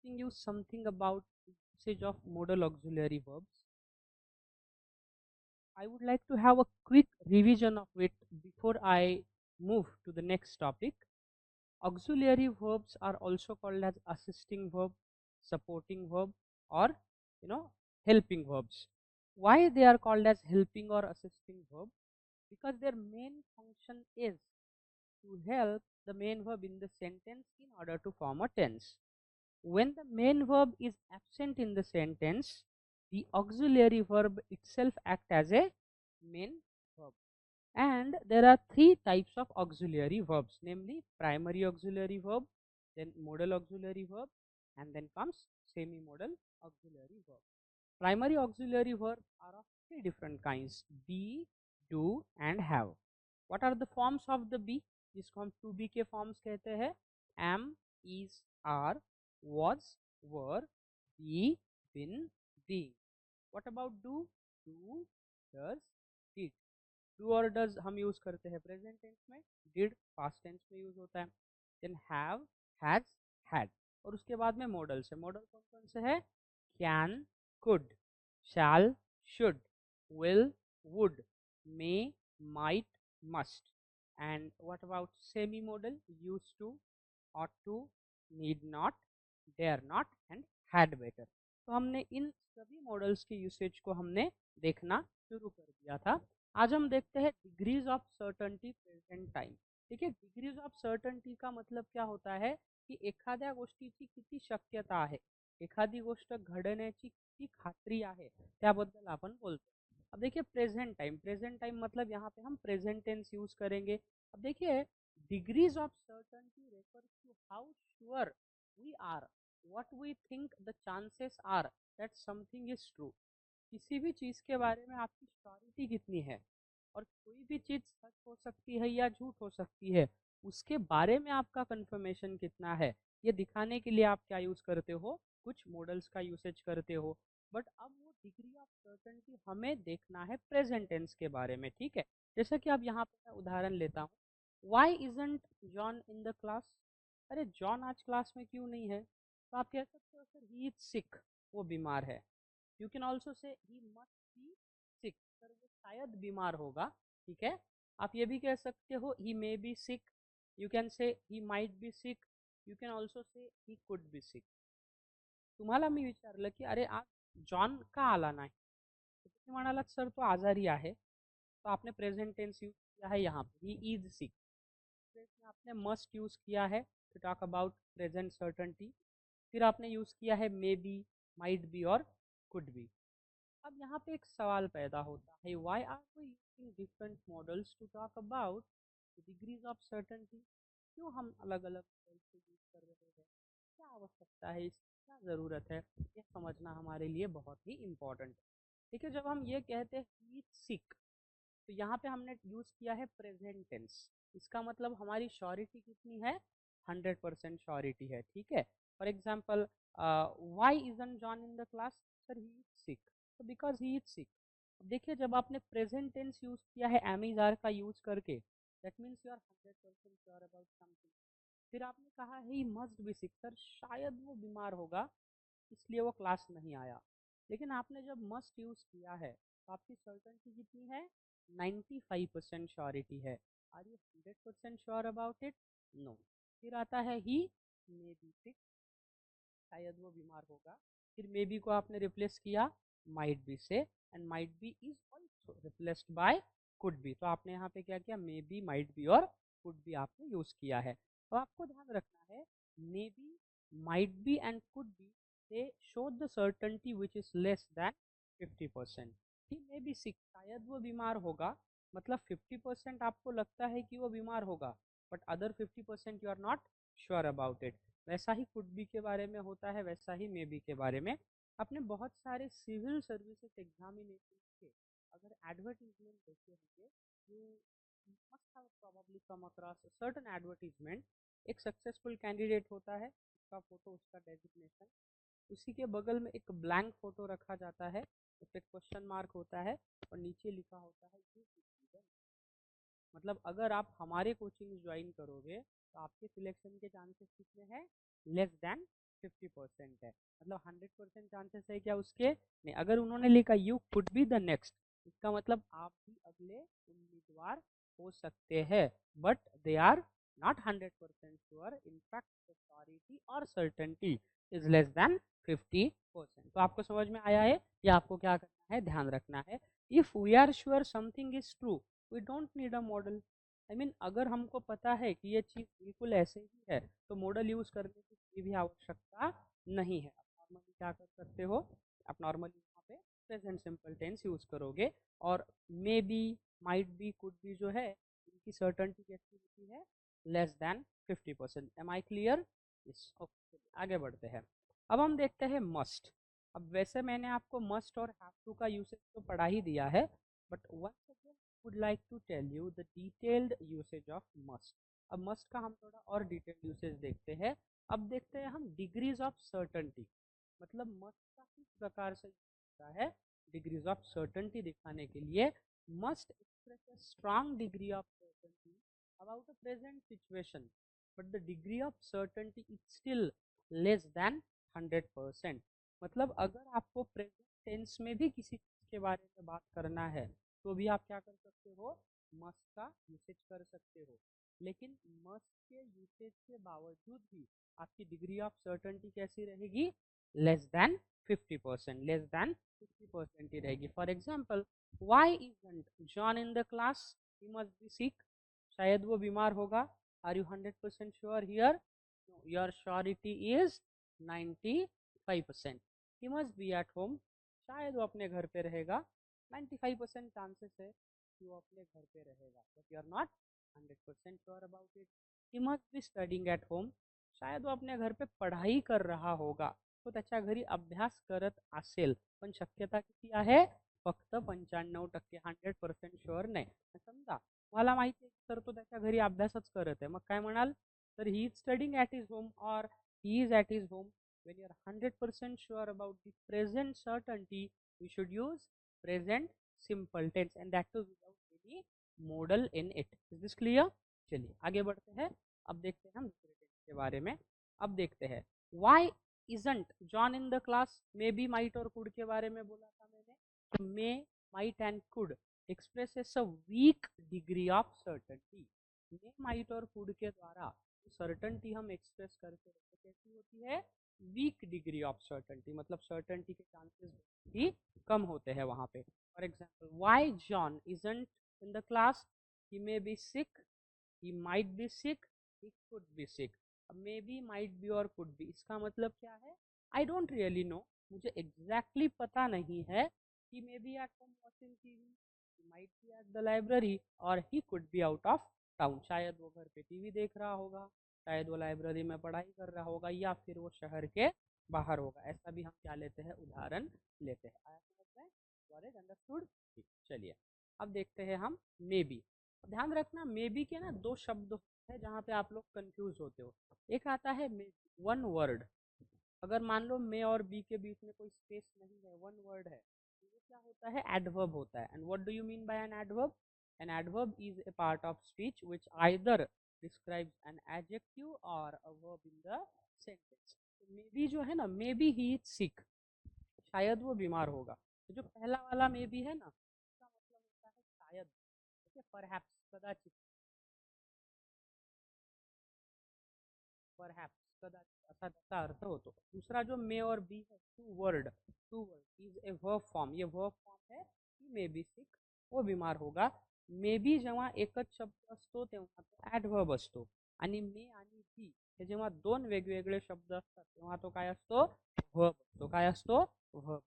teaching you something about usage of modal auxiliary verbs. I would like to have a quick revision of it before I move to the next topic. Auxiliary verbs are also called as assisting verb, supporting verb, or helping verbs. Why they are called as helping or assisting verb? Because their main function is to help the main verb in the sentence in order to form a tense. When the main verb is absent in the sentence, the auxiliary verb itself acts as a main verb. And there are three types of auxiliary verbs, namely primary auxiliary verb, then modal auxiliary verb, and then comes semi-modal auxiliary verb. Primary auxiliary verbs are of three different kinds: be, do and have. What are the forms of the be? जिसको हम to be के forms कहते हैं: am, is, are, was, were, be, been, being. What about do? Do, does, did. Do और does हम use करते हैं present tense में, डिड पास्ट टेंस में यूज होता है, देन हैव, हैज, हैड। और उसके बाद में मॉडल्स है। मॉडल कौन कौन से है? Can, could, shall, should, will, would, may, might, must. And what about semi modal? Use to, ought to, need not, dare not and had better। तो हमने इन सभी मॉडल्स के यूसेज को हमने देखना शुरू कर दिया था। आज हम देखते हैं degrees of certainty present time. ठीक है, डिग्रीज ऑफ सर्टनटी का मतलब क्या होता है की एखाद्या गोष्टीची किती शक्यता आहे, एखादी गोष्ट घडण्याची किती खात्री आहे, त्याबद्दल आपण बोलतो। अब देखिए प्रेजेंट टाइम मतलब यहाँ पे हम प्रेजेंट टेंस यूज करेंगे। अब देखिए degrees of certainty refers to how sure we are, what we think the chances are that something is true. किसी भी चीज़ के बारे में आपकी श्योरिटी कितनी है, और कोई भी चीज़ सच हो सकती है या झूठ हो सकती है, उसके बारे में आपका कंफर्मेशन कितना है, ये दिखाने के लिए आप क्या यूज़ करते हो? कुछ मॉडल्स का यूसेज करते हो। बट अब वो डिग्री ऑफ सर्टेनिटी हमें देखना है प्रेजेंट टेंस के बारे में। ठीक है, जैसा कि अब यहाँ पर मैं उदाहरण लेता हूँ, why isn't John in the class? अरे जॉन आज क्लास में क्यों नहीं है? तो आप कह सकते हो सर ही इज सिक, वो बीमार है। You can also say he must be sick, sir वो शायद बीमार होगा। ठीक है, आप ये भी कह सकते हो he may be sick, you can say he might be sick, you can also say he could be सिक। तुम्हाला मी विचारलं की अरे आज जॉन का आला नाही, तर तुम्ही म्हणालात सर तो आजारी आहे, तो आपने प्रेजेंट टेंस यूज किया है यहाँ पे, ही इज सिक। में आपने मस्ट यूज किया है to talk about present certainty, फिर आपने यूज किया है मे बी, माइट बी और कुड बी। अब यहाँ पे एक सवाल पैदा होता है, why are we using different modals to talk about degrees of certainty? क्यों हम अलग अलग मॉडल्स को यूज कर रहे हैं? क्या आवश्यकता है, इसकी क्या ज़रूरत है, ये समझना हमारे लिए बहुत ही इम्पोर्टेंट है। ठीक है, जब हम ये कहते हैं ही सिक, तो यहाँ पे हमने यूज़ किया है प्रेजेंट टेंस। इसका मतलब हमारी श्योरिटी कितनी है? 100% श्योरिटी है। ठीक है, for example why isn't John in the class? Sir he is sick, तो बिकॉज ही इज सिक। देखिए जब आपने प्रेजेंट टेंस यूज किया है एमिजार का यूज करके, that means you are 100% sure about something. फिर आपने कहा he must be sick, sir शायद वो बीमार होगा इसलिए वो क्लास नहीं आया। लेकिन आपने जब मस्ट यूज किया है तो आपकी सर्टेनिटी कितनी है? 95% श्योरिटी है। Are you 100% sure about it? No. फिर आता है ही मे बी सिक, शायद वो बीमार होगा। फिर मे बी को आपने रिप्लेस किया might be say, and might be is also replaced by could be. तो आपने यहाँ पे क्या किया? मे बी, माइट बी और कुड बी आपने यूज किया है। तो आपको ध्यान रखना है, may be, might be and could be they show the certainty which is less than 50%। He may be sick, शायद वो बीमार होगा, मतलब 50% आपको लगता है कि वो बीमार होगा, but other 50% you are not sure about it. वैसा ही कुड बी के बारे में होता है, वैसा ही मे बी के बारे में। आपने बहुत सारे सिविल सर्विसेज एग्जामिनेशन के अगर एडवर्टीजमेंट देखे होंगे, you must have probably come across certain advertisement. एक सक्सेसफुल कैंडिडेट होता है, उसका फोटो, उसका डेजिग्नेशन, उसी के बगल में एक ब्लैंक फोटो रखा जाता है, उस पर क्वेश्चन मार्क होता है और नीचे लिखा होता है यू सिटीजन। मतलब अगर आप हमारे कोचिंग ज्वाइन करोगे तो आपके सिलेक्शन के चांसेस कितने हैं? लेस देन 50% है, मतलब 100% चांसेस है क्या उसके? नहीं। अगर उन्होंने लिखा you could be the next, इसका मतलब आप भी अगले उम्मीदवार हो सकते हैं, but they are not 100% sure, in fact the surety और सर्टेनिटी इज लेस देन 50%। तो आपको समझ में आया है कि आपको क्या करना है, ध्यान रखना है। If we are sure something is true, we don't need a model. I mean अगर हमको पता है कि ये चीज़ बिल्कुल ऐसे ही है, तो मॉडल यूज़ करने की कोई भी आवश्यकता नहीं है। आप नॉर्मली क्या कर सकते हो, आप नॉर्मली यहाँ पे प्रेजेंट सिंपल टेंस यूज़ करोगे, और may be, might be, could be जो है, इनकी सर्टेनिटी कैसी होती है, less than 50%। Am I clear? Yes. Okay, आगे बढ़ते हैं। अब हम देखते हैं मस्ट। अब वैसे मैंने आपको मस्ट और हैव टू का यूसेज तो पढ़ा ही दिया है, but once again would like to tell you the detailed usage of must. अब must का हम थोड़ा और डिटेल यूसेज देखते हैं। अब देखते हैं हम डिग्रीज ऑफ सर्टेनिटी, मतलब मस्ट का किस प्रकार से होता है डिग्रीज ऑफ सर्टेनिटी दिखाने के लिए। Must express a strong degree of certainty about a present situation, but the degree of certainty is still less than 100%। मतलब अगर आपको प्रेजेंट टेंस में भी किसी चीज़ के बारे में बात करना है, तो भी आप क्या कर सकते हो, मस्ट का यूसेज कर सकते हो। लेकिन मस्ट के यूसेज के बावजूद भी आपकी डिग्री ऑफ सर्टेनिटी कैसी रहेगी, लेस देन 50%, लेस देन 50% ही रहेगी। For example, why isn't John in the class, he must be sick, शायद वो बीमार होगा। Are you 100% sure here? Your surety is 95%। He must be at home, शायद वो अपने घर पे रहेगा। 95% चांसेस है कि वो अपने घर पे रहेगा, but you are not 100% sure about it. He must be studying at home, शायद वो अपने घर पे पढ़ाई कर रहा होगा, तो त्याच्या घरी अभ्यास करत असेल, पण शक्यता किती आहे, फक्त 95%, 100% शुअर नाही। समजा मला माहिती आहे तर तो त्याच्या घरी अभ्यासच करत आहे, मग काय म्हणाल, तर he is studying at his home और he is at his home. when you are 100% sure about the present certainty, you should use present simple tense, and that too without any modal in it. Is this clear? चलिए आगे बढ़ते हैं। अब देखते हैं हम दूसरे टेंस के बारे में। अब देखते हैं, why isn't John in the class? May be, might और कुड के बारे में बोला था मैंने, तो may, might and could expresses a weak degree of certainty। May, might और कुड के द्वारा सर्टेनिटी हम एक्सप्रेस करते हैं, तो कैसी होती है, वीक डिग्री ऑफ सर्टेनिटी, मतलब सर्टेनिटी के चांसेस ही कम होते हैं वहाँ पे। For example, why John isn't in the class, he may be sick, he might be sick, he could be sick. अब मे बी, माइट बी और कुड बी, इसका मतलब क्या है, आई डोंट रियली नो, मुझे एग्जैक्टली पता नहीं है। He may be at home watching TV, he might be eight the library, और ही could be out of town, शायद वो घर पे टीवी देख रहा होगा, शायद वो लाइब्रेरी में पढ़ाई कर रहा होगा, या फिर वो शहर के बाहर होगा। ऐसा भी हम क्या लेते हैं, उदाहरण लेते हैं। आया समझ में? Got it? अंडरस्टूड? ठीक, चलिए अब देखते हैं हम मे बी। ध्यान रखना, मे बी के ना दो शब्द है जहाँ पे आप लोग कंफ्यूज होते हो। एक आता है मे, वन वर्ड। अगर मान लो मे और बी के बीच में कोई स्पेस नहीं है, वन वर्ड है, तो ये क्या होता है, एडवर्ब होता है। And what do you mean by an adverb? An adverb is a part of speech which either describes an adjective or a verb in the sentence। तो मे बी जो है ना, मे बी ही इज सिक, शायद वो बीमार होगा। तो जो पहला वाला मे बी है ना, इसका मतलब होता है शायद, ठीक है, परहैप्स, कदाचित, परहैप्स, कदाचित, असा त्याचा अर्थ होतो। दूसरा जो मे और बी है, two word, two word is a verb form, ये वर्ब फॉर्म है की मे बी सिक, वो बीमार होगा। मे बी जेव्हा एकच शब्द असतो तेव्हा तो ॲडव्हर्ब असतो, आणि मे आणि बी हे जेव्हा दोन वेगवेगळे शब्द असतात तेव्हा तो काय असतो, वर्ब असतो। काय असतो, वर्ब।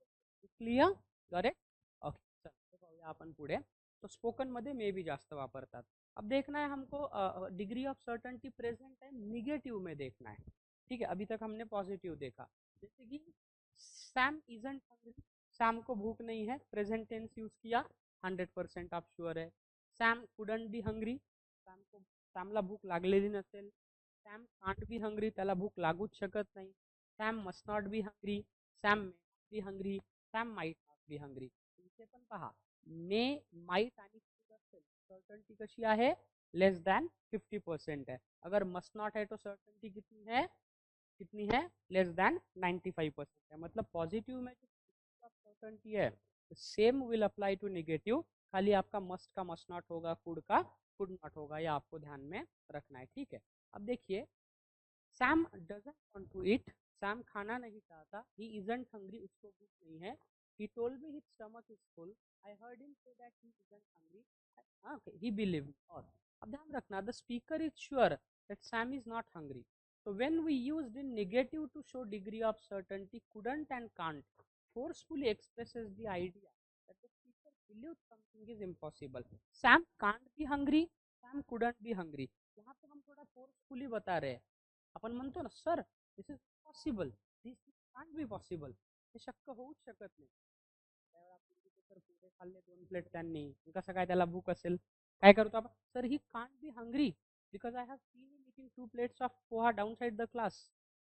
क्लियर? करेक्ट? ओके, चल पाहूया आपण पुढे। तो स्पोकन मध्ये मे बी जास्त वापरतात। अब देखना है हमको degree of certainty present time negative में देखना है। ठीक है, अभी तक हमने पॉजिटिव देखा, जैसे कि सैम इजंट हंग्री, सैम को भूख नहीं है, प्रेजेंट टेंस यूज किया, 100% आप श्योर है। Sam couldn't be hungry, Sam को, सॅमला भूक लागलेली नसेल। सॅम कांट बी हंग्री, त्याला भूक लागूच शकत नाही। Sam must not be hungry, Sam may not be hungry, Sam might not be hungry. इथे पण पहा, मे, माइट आणि सर्टनटी कशी आहे, लेस दॅन 50% है। अगर मस्ट नॉट है तो सर्टनटी कितनी है, कितनी है, लेस देन 95% है। मतलब पॉजिटिव में जो सर्टेनिटी है same will apply to negative, खाली आपका मस्ट का मस्ट नॉट होगा, कुड का कुड नॉट होगा, ये आपको ध्यान में रखना है, ठीक है। अब देखिए, Sam doesn't want to eat, Sam खाना नहीं चाहता, ही इजंट हंग्री, उसको भूख नहीं है, he told me his stomach is full, I heard him say that he isn't hungry, okay he believe. और अब ध्यान रखना, the speaker is sure that Sam is not hungry, so when we used in negative to show degree of certainty, couldn't and can't forcefully expresses the idea that the speaker believes something is impossible. Sam can't be hungry, Sam couldn't be hungry. यहाँ पे हम थोड़ा forcefully बता रहे हैं, आपण म्हणतो ना sir this is possible, this can't be possible, हे शक्य होऊच शकत नाही, त्यावेळेला आपण तिथे सर पोहे खाल्ले 2 प्लेट त्यांनी, कसं काय त्याला भूक असेल, काय करतो आपण, sir he can't be hungry because I have seen him eating 2 plates of poha down side the class,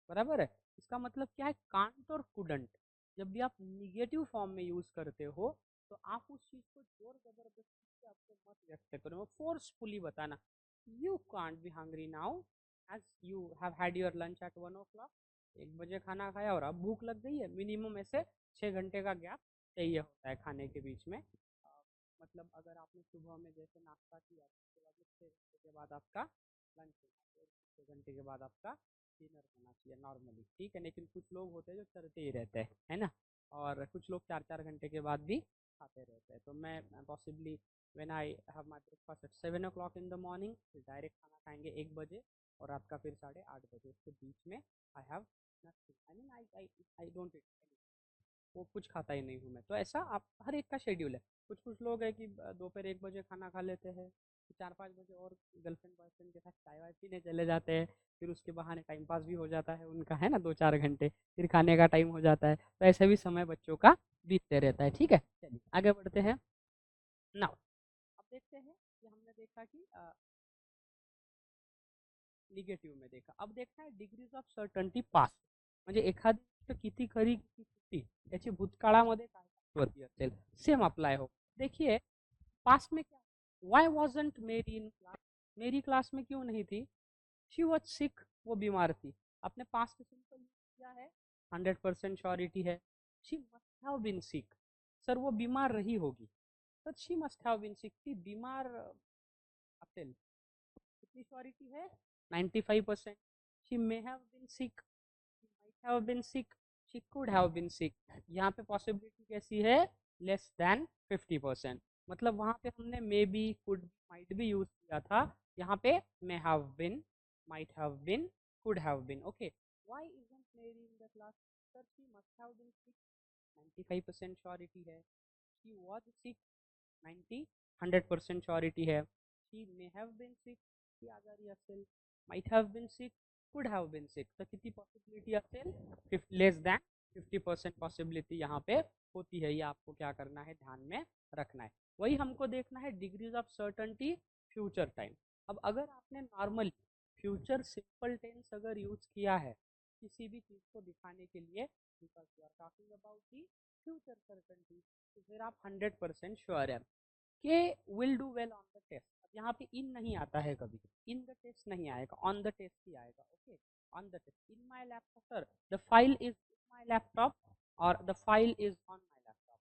बराबर है। इसका मतलब क्या है, कांट और कुडंट जब भी आप निगेटिव फॉर्म में यूज करते हो तो आप उस चीज को जोर जबरदस्ती से आपको मत व्यक्त करो, फोर्सफुली बताना, you can't be hungry now as you have had your lunch at 1 o'clock, 1 बजे खाना खाया और अब भूख लग गई है, मिनिमम ऐसे 6 घंटे का गैप चाहिए होता है खाने के बीच में। मतलब अगर आपने सुबह में जैसे नाश्ता किया उसके बाद 6 घंटे के बाद आपका लंच होना चाहिए, 6 घंटे के बाद आपका डिनर होना चाहिए नॉर्मली, ठीक है। लेकिन कुछ लोग होते हैं जो चलते ही रहते हैं, है ना, और कुछ लोग 4-4 घंटे के बाद भी खाते रहते हैं। तो मैं possibly when I have my breakfast at 7 o'clock in the morning, फिर डायरेक्ट खाना खाएंगे 1 बजे, और रात का फिर 8:30 बजे, उसके बीच में I have nothing, I mean I don't eat, वो कुछ खाता ही नहीं हूँ मैं। तो ऐसा आप हर एक का शेड्यूल है, कुछ कुछ लोग हैं कि दोपहर 1 बजे खाना खा लेते हैं, 4-5 बजे और गर्लफ्रेंड बॉयफ्रेंड के साथ चाय वाय पीने चले जाते हैं, फिर उसके बहाने टाइम पास भी हो जाता है उनका, है ना, 2-4 घंटे, फिर खाने का टाइम हो जाता है, तो ऐसे भी समय बच्चों का बीतते रहता है, ठीक है। चलिए आगे बढ़ते हैं। नाउ अब देखते हैं कि हमने देखा कि निगेटिव्ह में देखा, अब देखना है डिग्रीज ऑफ सर्टन्टी पास्ट, म्हणजे एखादी गोष्ट किती खरी किती खोटी याची भूतकाळामध्ये काय महत्त्वाची असेल, सेम अप्लाय हो। देखिए पास्ट में क्या, वाई वॉजंट मेरी इन क्लास, मेरी क्लास में क्यों नहीं थी, शी वॉज सिक, वो बीमार थी, अपने पास्ट सिंपल किया है, 100% श्योरिटी है, she must have been sick, sir वो बीमार रही होगी, sir she must have been sick, ती बीमार असेल, कितनी श्योरिटी है, 95%, she may have been sick, she might have been sick, she could have been sick, यहाँ पे पॉसिबिलिटी कैसी है, लेस देन 50%, मतलब वहाँ पे हमने मे बी कुड माइट भी यूज किया था, यहाँ पे may have been, might have been, could have been, okay. Why isn't Mary in the class, sir she must have been sick, 95% surety है, शी वाज सिक, 90 100% श्योरिटी है, she may have been sick, ती आजारी असेल, might have been sick, could have been sick, तर किती possibility असेल, less than 50% possibility यहाँ पे होती है, ये आपको क्या करना है, ध्यान में रखना है। वही हमको देखना है degrees of certainty future time. अब अगर आपने नॉर्मली फ्यूचर सिंपल टेंस अगर यूज किया है किसी भी चीज को दिखाने के लिए, because you are talking about the future certainty, तो फिर आप 100% श्योर है Kay will do well on the test. अब यहाँ पे इन नहीं आता है, कभी इन द टेस्ट नहीं आएगा, ऑन द टेस्ट ही आएगा, okay, on the test, in my laptop, sir the file is in my laptop और the file is on my laptop,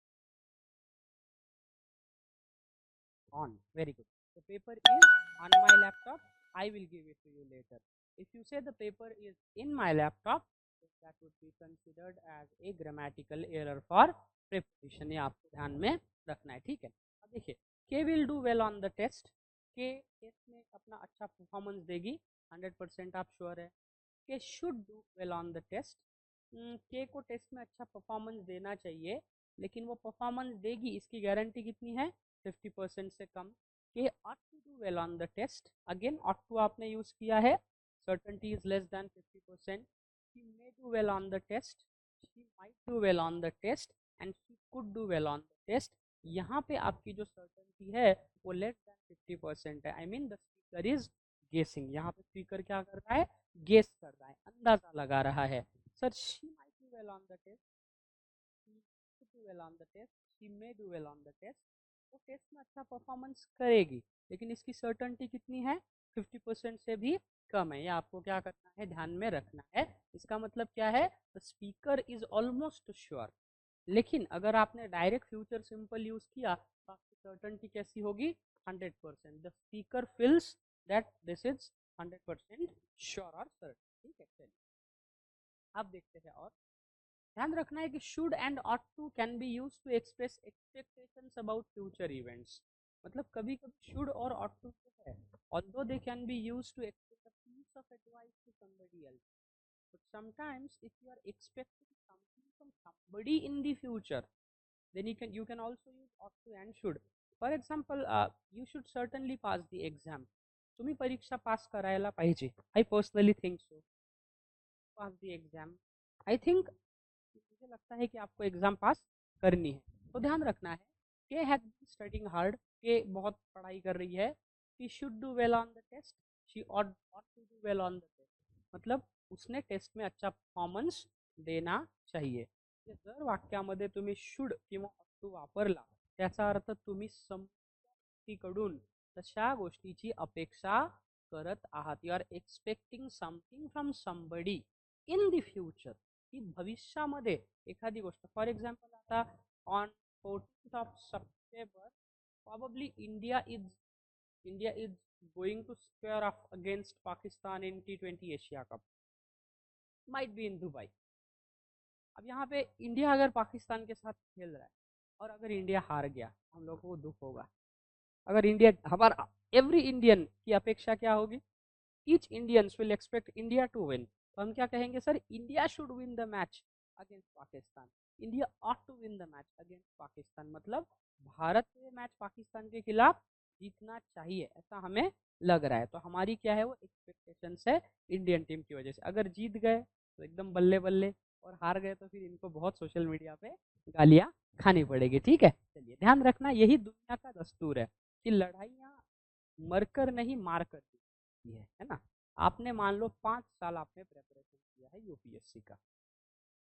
on, very good, the paper is on my laptop, I will give it to you later, if you say the paper is in my laptop, that would be considered as a grammatical error for preposition, ये आपको ध्यान में रखना है, ठीक है। अब देखिए Kay will do well on the test, Kay test में अपना अच्छा परफॉर्मेंस देगी, 100% आप श्योर है। Kay should do well on the test, Kay को टेस्ट में अच्छा परफॉर्मेंस देना चाहिए, लेकिन वो परफॉर्मेंस देगी इसकी गारंटी कितनी है, 50% से कम। Kay ought to do well on the test, again ought to आपने यूज किया है, certainty is less than 50%, she may do well on the test, she might do well on the test and she could do well on the test. यहाँ पे आपकी जो certainty है वो less than 50% है, I mean the speaker is गेसिंग, यहाँ पे स्पीकर क्या कर रहा है, गेस कर रहा है, अंदाजा लगा रहा है, sir she might do well on the test, she could do well on the test, she may do well on the test, वो टेस्ट में अच्छा परफॉर्मेंस करेगी, लेकिन इसकी सर्टेनिटी कितनी है, 50% से भी कम है। ये आपको क्या करना है, ध्यान में रखना है। इसका मतलब क्या है, the speaker is almost sure. लेकिन अगर आपने डायरेक्ट फ्यूचर सिंपल यूज किया तो आपकी सर्टेनिटी कैसी होगी, 100%। The speaker feels that this is 100% sure और सर्टेन। ठीक है, चलिए अब देखते हैं। और ध्यान रखना है कि should and ought to can be use to express expectations about future events. मतलब कभी कभी शुड और ऑट टू जो है, although they can be used to express a piece of advice to somebody else, but sometimes if you are expecting something from somebody in the future, then you can also use ought to and should. For example, you should certainly pass the exam. तुम्ही परीक्षा पास करायला पाहिजे. I personally think so. Pass the exam, I think मुझे लगता है कि आपको exam पास करनी है। तो ध्यान रखना है, के हैज बीन स्टडिंग हार्ड, के बहुत पढ़ाई कर रही है। She should do well on the test, she ought to do well on the test. मतलब उसने टेस्ट में अच्छा परफॉर्मन्स देना चाहिए। जर वाक्यामध्ये तुम्ही शुड किंवा ऑट टू वापरला, त्याचा अर्थ तुम्ही कडून तशा गोष्टीची अपेक्षा करत आहात। You are expecting something from somebody in the future, की भविष्यामध्ये एखादी गोष्ट। फॉर एक्झाम्पल आता on 14th of September probably India is going to square off against Pakistan in T20 Asia Cup, might be in Dubai। अब यहाँ पे India अगर पाकिस्तान के साथ खेल रहा है और अगर इंडिया हार गया, हम लोगों को दुख होगा। अगर इंडिया, हमारा एवरी इंडियन की अपेक्षा क्या होगी, each Indians will expect India to win. तो हम क्या कहेंगे, sir India should win the match against Pakistan, India ought to win the match against Pakistan. मतलब भारत को मैच पाकिस्तान के खिलाफ जीतना चाहिए, ऐसा हमें लग रहा है। तो हमारी क्या है, वो एक्सपेक्टेशन है इंडियन टीम की वजह से। अगर जीत गए तो एकदम बल्ले बल्ले, और हार गए तो फिर इनको बहुत सोशल मीडिया पे गालियां खानी पड़ेगी। ठीक है, चलिए ध्यान रखना, यही दुनिया का दस्तूर है कि लड़ाइयाँ मरकर नहीं मार कर है ना। आपने मान लो 5 साल आपने प्रेपरेशन किया है यूपीएससी का,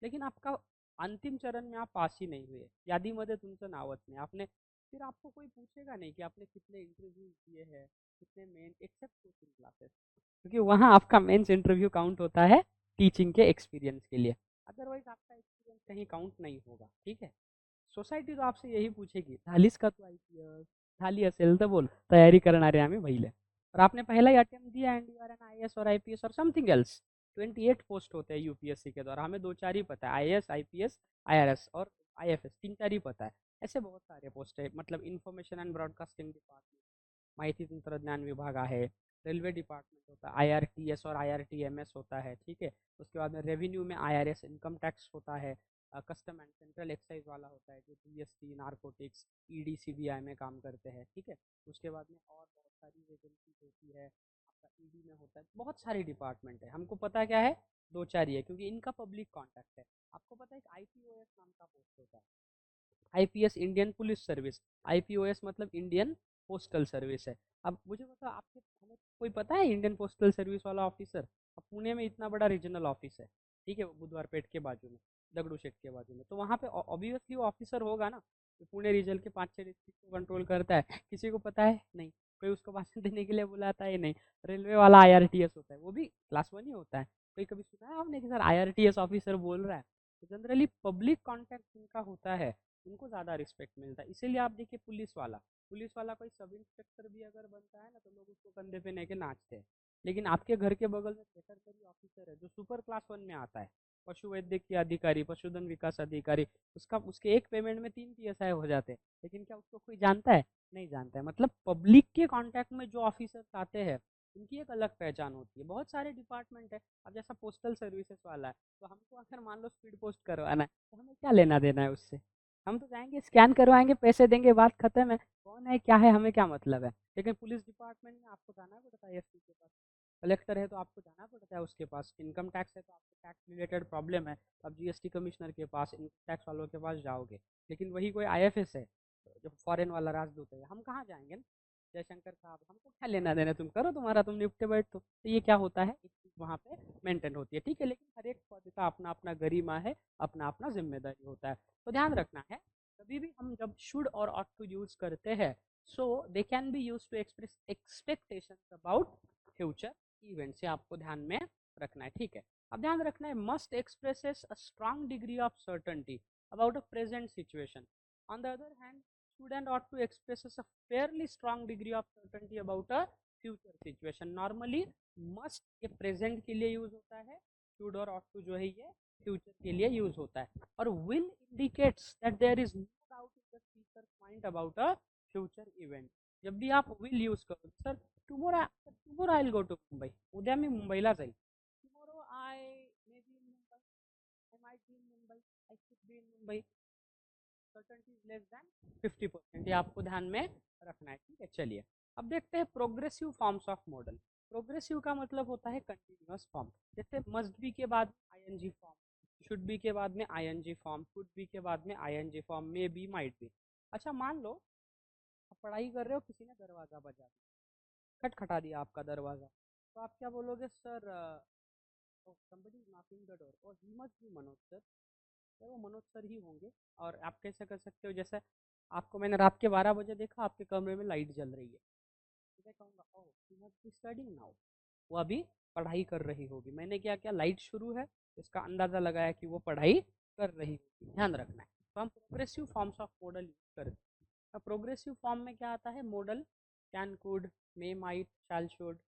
लेकिन आपका अंतिम चरण में आप पास ही नहीं हुए, यादीमध्ये तुमचं नावच नाही, आपने, फिर आपको कोई पूछेगा नहीं कि आपने कितने इंटरव्यू दिए हैं, कितने मेन, एक्सेप्ट कोचिंग क्लासेस, क्योंकि वहाँ आपका मेंस इंटरव्यू काउंट होता है टीचिंग के एक्सपीरियंस के लिए। अदरवाइज आपका एक्सपीरियंस कहीं काउंट नहीं होगा। ठीक है, सोसायटी तो आपसे यही पूछेगी, झालीस का तू आयपीएस, झाली असेल तर बोल, तयारी करणारे आम्ही पहिले। और आपने पहला ही अटेम्प्ट दिया and you are an IAS और आईपीएस और समथिंग एल्स। 28 पोस्ट होते हैं यूपीएससी के द्वारा, हमें 2-4 ही पता है, आईएएस, आईपीएस, आईआरएस और आईएफएस, 3-4 ही पता है। ऐसे बहुत सारे पोस्ट है, मतलब इन्फॉर्मेशन एंड ब्रॉडकास्टिंग डिपार्टमेंट, माहिती तंत्रज्ञान विभाग है, रेलवे डिपार्टमेंट होता है, आईआरटीएस और आईआरटीएमएस होता है। ठीक है, उसके बाद में रेवेन्यू में आईआरएस इनकम टैक्स होता है, कस्टम एंड सेंट्रल एक्साइज वाला होता है जो जीएसटी, नारकोटिक्स, ईडी, सीबीआई में काम करते हैं। ठीक है, उसके बाद में और बहुत सारी एजेंसी होती है, आपका ईडी में होता है, बहुत सारे डिपार्टमेंट है। हमको पता क्या है, 2-4 ही है, क्योंकि इनका पब्लिक कॉन्टैक्ट है। आपको पता है कि आईपीओएस नाम का पोस्ट होता है, IPS Indian police service, IPOS मतलब इंडियन पोस्टल सर्विस है। अब मुझे बताओ, आपके हमें कोई पता है इंडियन पोस्टल सर्विस वाला ऑफिसर? अब पुणे में इतना बड़ा रीजनल ऑफिस है, ठीक है, बुधवार पेट के बाजू में, दगड़ू शेठ के बाजू में, तो वहाँ पे ऑब्वियसली वो ऑफिसर होगा ना, तो पुणे रीजन के 5-6 डिस्ट्रिक्ट को कंट्रोल करता है। किसी को पता है नहीं, कोई उसको भाषण देने के लिए बुलाता है नहीं। रेलवे वाला आईआरटीएस होता है, वो भी क्लास 1 ही होता है। कोई कभी सुना है आपने कि सर आईआरटीएस ऑफिसर बोल रहा है? तो जनरली पब्लिक कॉन्टैक्ट जिनका होता है उनको ज़्यादा रिस्पेक्ट मिलता है। इसीलिए आप देखिए, पुलिस वाला कोई सब इंस्पेक्टर भी अगर बनता है ना, तो लोग उसको कंधे पे लेके नाचते हैं। लेकिन आपके घर के बगल में सेक्रेटरी ऑफिसर है जो सुपर क्लास 1 में आता है, पशु वैद्यकीय अधिकारी, पशुधन विकास अधिकारी, उसके एक पेमेंट में 3 पीएसआई हो जाते हैं। लेकिन क्या उसको कोई जानता है? नहीं जानता है। मतलब पब्लिक के कॉन्टैक्ट में जो ऑफिसर्स आते हैं उनकी एक अलग पहचान होती है। बहुत सारे डिपार्टमेंट है, अब जैसा पोस्टल सर्विसेज वाला है, तो हमको अगर मान लो स्पीड पोस्ट करवाना है, तो हमें क्या लेना देना है उससे? हम तो जाएंगे, स्कैन करवाएंगे, पैसे देंगे, बात खत्म है। कौन है, क्या है, हमें क्या मतलब है। लेकिन पुलिस डिपार्टमेंट में आपको जाना पड़ता है एसपी के पास, कलेक्टर है तो आपको जाना पड़ता है उसके पास, इनकम टैक्स है तो आपको टैक्स रिलेटेड प्रॉब्लम है तो आप जीएसटी कमिश्नर के पास, इनकम टैक्स वालों के पास जाओगे। लेकिन वही कोई आईएफएस है, जो फॉरेन वाला राजदूत है, हम कहाँ जाएंगे ना, जयशंकर साहब, हमको क्या लेना देना, तुम करो तुम्हारा, तुम निपटे बैठो। तो ये क्या होता है, एक चीज़ वहाँ पे मेंटेन होती है। ठीक है, लेकिन हर एक पद का अपना अपना गरिमा है, अपना अपना जिम्मेदारी होता है। तो ध्यान रखना है, कभी भी हम जब शुड और ऑट टू यूज करते हैं, so they can be use to express expectations about future event से आपको ध्यान में रखना है, ठीक है। अब ध्यान रखना है must expresses a strong degree of certainty about a present situation. On the other hand student ought to expresses a fairly strong degree of certainty about a future situation. Normally must ये present के लिए use होता है, should और ought to जो है ये future के लिए यूज होता है, और will indicates that there is no doubt in the speaker's mind about a future event. जब भी आप will यूज करो, sir tomorrow I will go to Mumbai, उद्या मी मुंबईला जाईल, tomorrow I may be in Mumbai, I might be in Mumbai, I should be in Mumbai, certainty is less than 50%, ये आपको ध्यान में रखना है, ठीक है। चलिए अब देखते हैं progressive forms of model. Progressive का मतलब होता है कंटिन्यूअस फॉर्म, जैसे मस्ट बी के बाद आईएनजी फॉर्म, शुड बी के बाद में आईएनजी फॉर्म, कुड बी के बाद में ING form, may be, might be. अच्छा मान लो आप पढ़ाई कर रहे हो, किसी ने दरवाजा बजा दिया, खटखटा दिया आपका दरवाजा, तो आप क्या बोलोगे, sir somebody is knocking the door, और he must be Manoj sir, वो मनोज सर ही होंगे। और आप कैसे कर सकते हो, जैसे आपको मैंने रात के 12 बजे देखा आपके कमरे में लाइट जल रही है, तो मैं कहूँगा ओह she must be studying now, वो अभी पढ़ाई कर रही होगी। मैंने क्या किया, लाइट शुरू है, इसका अंदाज़ा लगाया कि वो पढ़ाई कर रही होगी, ध्यान रखना है। तो हम progressive forms of modal use करते हैं। अब प्रोग्रेसिव फॉर्म में क्या आता है, modal can, could, may, might, shall, should,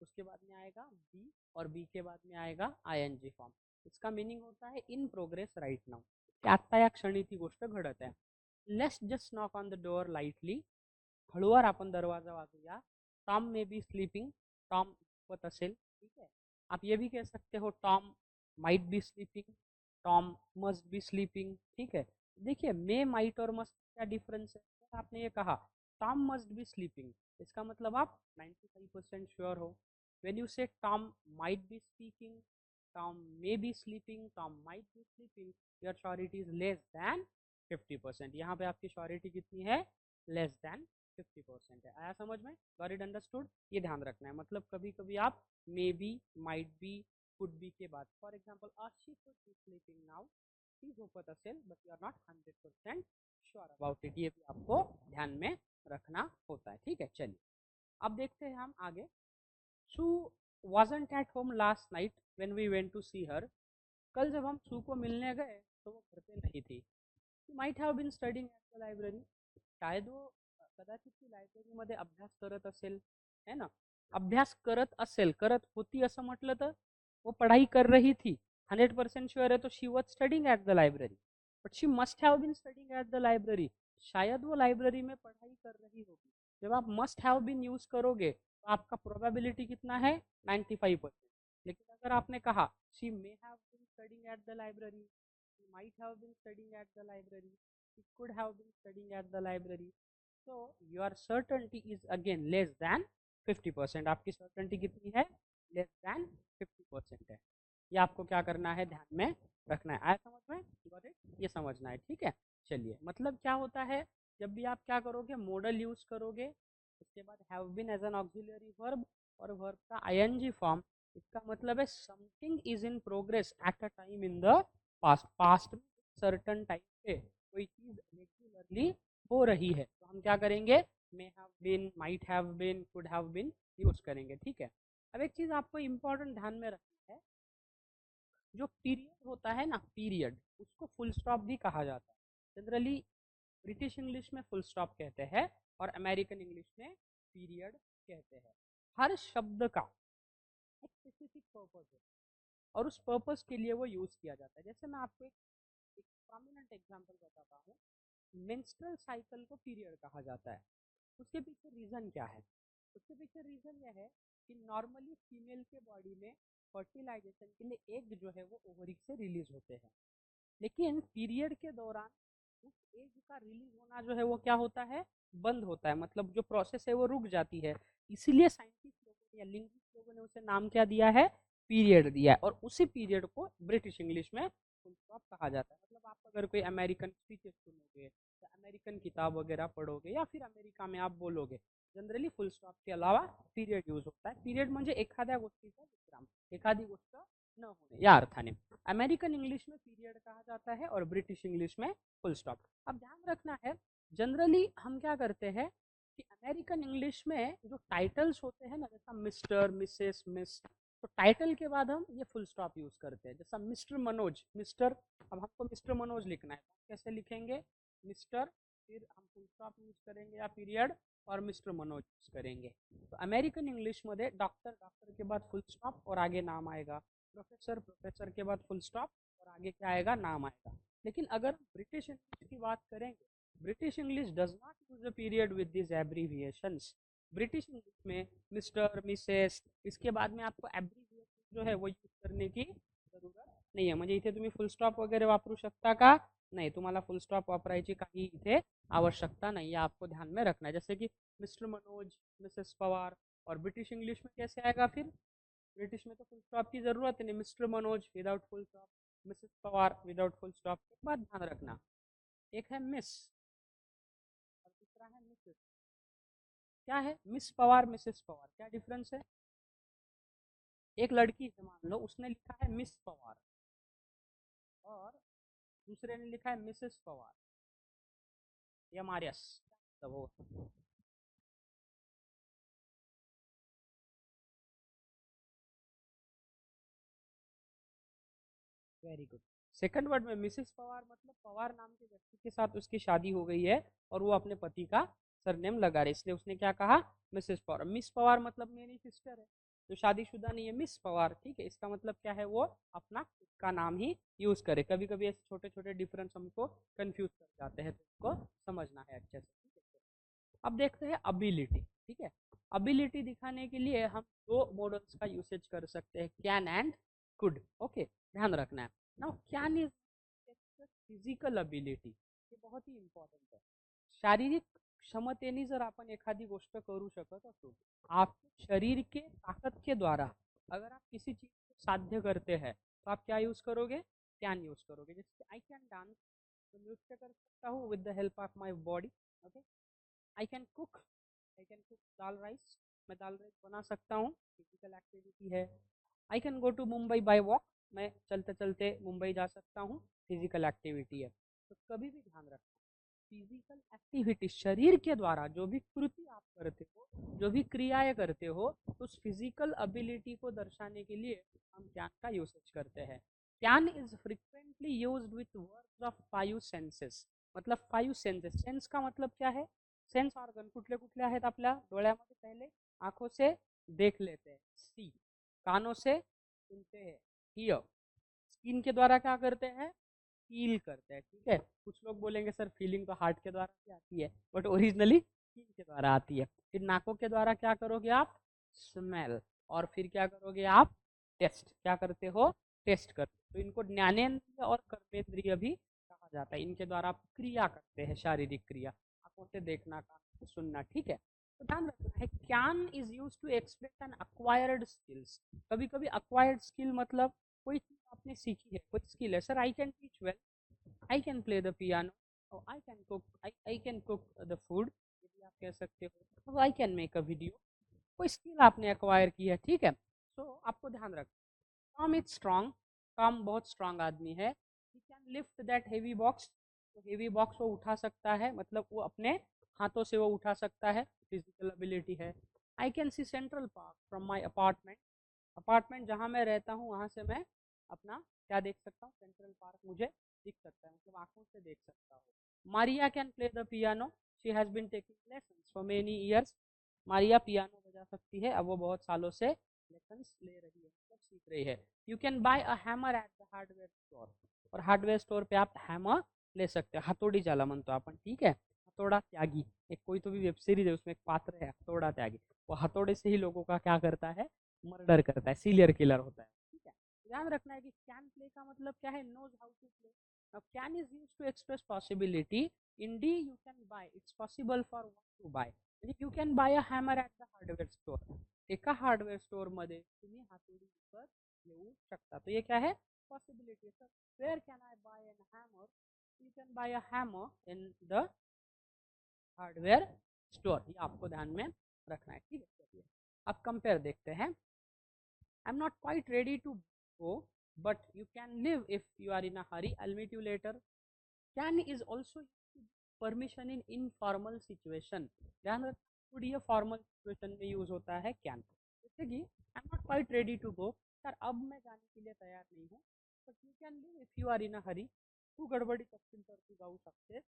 उसके बाद में आएगा बी, और बी के बाद में आएगा आईएनजी फॉर्म। इसका मीनिंग होता है इन प्रोग्रेस राइट नाउ, आत्ता या क्षणी ती गोष्ट घडत आहे। Let's just knock on the door lightly, हळूवार आपण दरवाजा वाजूया। Tom may be sleeping, Tom झोपत असेल, ठीक है। आप ये भी कह सकते हो Tom might be sleeping, Tom must be sleeping, ठीक है। देखिए मे, माइट और मस्ट क्या डिफरेंस है, आपने ये कहा टॉम मस्ट बी स्लीपिंग, इसका मतलब आप 95% श्योर हो। व्हेन यू से Tom might be speaking, Tom may be sleeping, Tom might be sleeping, your surety is less than 50%। यहाँ पे आपकी श्योरिटी कितनी है, लेस देन 50% है। आया समझ में, गॉट इट अंडरस्टूड, ये ध्यान रखना है। मतलब कभी कभी आप may be, might be, could be के बाद, for example she could be sleeping now, शी झोपत असेल, but you are not 100% sure about it, ये भी आपको ध्यान में रखना होता है, ठीक है। चलिए अब देखते हैं हम आगे। सू wasn't at home last night when we went to see her, कल जब हम सू को मिलने गए तो वो घर पे नहीं थी। She might have been studying at the library, शायद वो कदाचित ती लायब्ररीमध्ये अभ्यास करत असेल, है ना। अभ्यास करत असेल, करत होती असं म्हटलं तर वो पढ़ाई कर रही थी, 100% श्योर है तो she was studying at the library, but she must have been studying at the library, शायद वो लाइब्रेरी में पढ़ाई कर रही होगी। जब आप मस्ट हैव बीन यूज करोगे तो आपका प्रोबेबिलिटी कितना है, 95%। लेकिन अगर आपने कहा she may have been studying at the library, she might have been studying at the library, she could have been studying at the library, so your certainty is again less than 50%। आपकी certainty कितनी है, less than 50% है। ये आपको क्या करना है, ध्यान में रखना है। आया समझ में, got it? ये समझना है, ठीक है। चलिए मतलब क्या होता है, जब भी आप क्या करोगे, मॉडल यूज करोगे, उसके बाद have been as an auxiliary verb, और वर्ब का आईएनजी फॉर्म, इसका मतलब है something is in progress at a time in the past, past में सर्टन टाइम पे कोई चीज रेगुलरली हो रही है, तो हम क्या करेंगे, may have been, might have been, could have been use करेंगे, ठीक है। अब एक चीज आपको इंपॉर्टेंट ध्यान में रखना है, जो पीरियड होता है ना, पीरियड, उसको फुल स्टॉप भी कहा जाता है। जनरली ब्रिटिश इंग्लिश में फुल स्टॉप कहते हैं और अमेरिकन इंग्लिश में पीरियड कहते हैं। हर शब्द का एक स्पेसिफिक पर्पज है और उस पर्पज के लिए वो यूज किया जाता है। जैसे मैं आपको एक प्रोमिनेंट एग्जांपल बताता हूँ, मेंस्ट्रुअल साइकिल को पीरियड कहा जाता है। उसके पीछे रीजन क्या है, उसके पीछे रीजन यह है कि नॉर्मली फीमेल के बॉडी में फर्टिलाइजेशन के लिए एग जो है वो ओवरी से रिलीज होते हैं, लेकिन पीरियड के दौरान उस एग का रिलीज होना जो है वो क्या होता है, बंद होता है, मतलब जो प्रोसेस है वो रुक जाती है। इसीलिए साइंटिस्ट लोगों ने या लिंग्विस्ट लोगों ने उसे नाम क्या दिया है, पीरियड दिया है, और उसी पीरियड को ब्रिटिश इंग्लिश में फुल स्टॉप कहा जाता है। मतलब आप अगर कोई अमेरिकन स्पीचेस सुनोगे या अमेरिकन किताब वगैरह पढ़ोगे या फिर अमेरिका में आप बोलोगे, जनरली फुल स्टॉप के अलावा पीरियड यूज होता है। पीरियड म्हणजे एखाद्या गोष्टीचा विश्राम, एखादी गोष्ट न होणे या अर्थाने। अमेरिकन इंग्लिश में पीरियड कहा जाता है और ब्रिटिश इंग्लिश में फुल स्टॉप। अब ध्यान रखना है, जनरली हम क्या करते हैं कि अमेरिकन इंग्लिश में जो टाइटल्स होते हैं ना, जैसा मिस्टर, मिसेस, मिस, तो टाइटल के बाद हम ये फुल स्टॉप यूज करते हैं। जैसा मिस्टर मनोज, मिस्टर, अब हमको मिस्टर मनोज लिखना है तो कैसे लिखेंगे, मिस्टर, फिर हम फुल स्टॉप यूज करेंगे या पीरियड, और मिस्टर मनोज यूज करेंगे। तो अमेरिकन इंग्लिश मध्ये डॉक्टर, डॉक्टर के बाद फुल स्टॉप और आगे नाम आएगा, प्रोफेसर, प्रोफेसर के बाद फुल स्टॉप और आगे क्या आएगा, नाम आएगा। लेकिन अगर ब्रिटिश इंग्लिश की बात करेंगे, British English does not use a period with this abbreviations. British English में मिस्टर, मिसेस, इसके बाद में आपको एब्रीविएशन जो है वो यूज करने की जरूरत नाही आहे। म्हणजे इथे तुम्ही फुल स्टॉप वगैरे वापरू शकता का, नहीं, तुम्हाला फुल स्टॉप वापरायची काही इथे आवश्यकता नहीं है, आपको ध्यान में रखना है। जैसे कि मिस्टर मनोज, मिसेस पवार, और ब्रिटिश इंग्लिश में कैसे आएगा फिर, ब्रिटिश में तो फुल स्टॉप की जरूरत नहीं, mister Manoj without full stop, Mrs Pawar without full stop. एक बात ध्यान रखना, एक है मिस और दूसरा है मिसेस। क्या है मिस पवार, मिसेस पवार, क्या डिफरेंस है। एक लड़की है मान लो, उसने लिखा है मिस पवार और दूसरे ने लिखा है मिसेस पवार या मारियस, मतलब वो, वेरी गुड। सेकंड वर्ड में मिसेस पवार मतलब पवार नाम के व्यक्ति के साथ उसकी शादी हो गई है और वो अपने पति का सरनेम लगा रहे, इसलिए उसने क्या कहा, मिसेस पवार। मिस पवार मतलब मेरी सिस्टर है, जो शादीशुदा नहीं है, मिस पवार, ठीक है। इसका मतलब क्या है, वो अपना खुद का नाम ही यूज करे। कभी कभी ऐसे छोटे छोटे डिफरेंस हमको कंफ्यूज कर जाते हैं, तो इसको समझना है अच्छे से, ठीक है। अब देखते हैं अबिलिटी, ठीक है। अबिलिटी दिखाने के लिए हम दो मॉडल्स का यूसेज कर सकते हैं, कैन एंड कुड, ओके, ध्यान रखना है। Now can is physical ability, ये बहुत ही इम्पॉर्टंट है। शारीरिक क्षमतेने जर आपण एखादी गोष्ट करू शकत असो, आपके शरीर के ताकत के द्वारा अगर आप किसी चीज को साध्य करते हैं, तो आप क्या यूज करोगे, कैन यूज करोगे। जैसे आई कैन डांस, तो नृत्य कर सकता हूँ with the help of my body, okay. I can cook, I can cook dal rice, मैं दाल राइस बना सकता हूँ, फिजिकल एक्टिविटी है। I can go to Mumbai by walk, मैं चलते चलते मुंबई जा सकता हूँ, फिजिकल एक्टिविटी है। तो कभी भी ध्यान रखना, फिजिकल एक्टिविटी, शरीर के द्वारा जो भी कृति आप करते हो, जो भी क्रियाएं करते हो, तो उस फिजिकल एबिलिटी को दर्शाने के लिए हम कैन का यूसेज करते हैं। Can is frequently used with words of five senses, मतलब फाइव सेंसेस, सेंस का मतलब क्या है, सेंस ऑर्गन कुठले कुठले आहेत आपल्या डोळ्यामध्ये, पहले आंखों से देख लेते हैं, सी, कानों से सुनते हैं, हियर, स्किन के द्वारा क्या करते हैं, फील करते हैं, ठीक है। कुछ लोग बोलेंगे सर फीलिंग तो हार्ट के द्वारा भी आती है, बट ओरिजिनली स्किन के द्वारा आती है। फिर नाकों के द्वारा क्या करोगे आप, स्मेल, और फिर क्या करोगे आप, टेस्ट, क्या करते हो, टेस्ट करते हो। तो इनको ज्ञानेंद्रिय और कर्मेंद्रिय भी कहा जाता है, इनके द्वारा आप क्रिया करते हैं, शारीरिक क्रिया, आंखों से देखना, कान से सुनना, ठीक है। तो ध्यान रखना है, can is use to express an acquired skills. कभी कभी अक्वायर्ड स्किल मतलब कोई चीज आपने सीखी है, कोई स्किल है, sir I can teach well, I can play the piano, I can cook, I can cook the food, ये भी आप कह सकते हो, I can make a video, कोई स्किल आपने एक्वायर की है, ठीक है। सो आपको ध्यान रखना, टॉम इज स्ट्रांग, टॉम बहुत स्ट्रांग आदमी है, he can lift that heavy box, तो हेवी बॉक्स वो उठा सकता है, मतलब वो अपने हाथों से वो उठा सकता है, फिजिकल एबिलिटी है। I can C central park from my apartment, apartment जहाँ मैं रहता हूँ वहाँ से मैं अपना क्या देख सकता हूँ, सेंट्रल पार्क मुझे दिख सकता है, मतलब आंखों से देख सकता हूँ। Maria can play the piano, she has been taking lessons for many years, Maria piano बजा सकती है, अब वो बहुत सालों से लेसन्स ले रही है, मतलब सीख रही है। You can buy a hammer at the hardware store, और हार्डवेयर स्टोर पे आप हैमर ले सकते हो, हथौड़ी ज्याला म्हणतो आपण, ठीक है। हथौड़ा त्यागी, एक कोई तो भी वेब सीरीज है, उसमें एक पात्र है हथौड़ा त्यागी, वो हथौड़े से ही लोगों का क्या करता है, मर्डर करता है, सीरियल किलर होता है, ठीक है। ध्यान रखना है कि कैन प्ले का मतलब क्या है, knows how to play. Now can is used to express possibility. In D you can buy. It's possible for one to buy. You can buy a hammer at the hardware store. एका hardware store मध्ये तुम्ही हातोडी विकत घेऊ शकता, तो ये क्या है, possibility. Sir where can I buy an hammer, you can buy a hammer in the hardware store, ये आपको ध्यान में रखना है, ठीक है। चलिए अब कंपेयर देखते हैं। I am not quite ready to go, but you can leave if you are in a hurry, I meet you later. Can is also permission in informal situation, ध्यान रखना, वुड ये फॉर्मल सिचुएशन में use होता है can. जैसे कि I am not quite ready to go, sir अब मैं जाने के लिए तैयार नहीं हूँ, but you can leave if you are in a hurry, तू गड़बड़ी तक तू जाऊ सकते,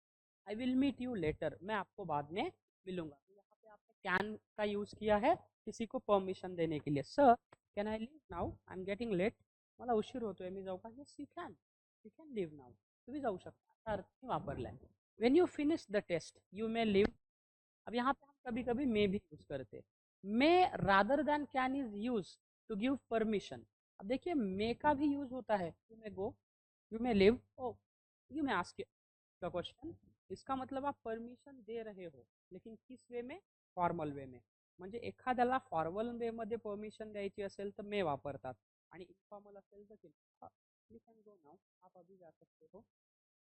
I will meet you later, मैं आपको बाद में मिलूंगा। तो यहाँ पे आपने कैन का यूज किया है किसी को परमिशन देने के लिए। Sir can I leave now, I am getting late, मला उशीर होतोय, मी जाऊ का? Yes you can leave now, तुम्ही जाऊ शकता, असा अर्थ मी वापरलाय। When you finish the test you may leave. अब यहाँ पे हम कभी कभी मे भी यूज करते, may rather than can is use to give permission. अब देखिए मे का भी यूज होता है, you may go, you may leave, or you may ask the question. इसका मतलब आप परमिशन दे रहे हो, लेकिन किस वे में? फॉर्मल वे में। म्हणजे एखाद्याला फॉर्मल वे मध्ये परमिशन द्यायची असेल तर मे वापरतात, आणि इनफॉर्मल असेल तर यू कॅन गो नाउ, आप अभी जा सकते हो,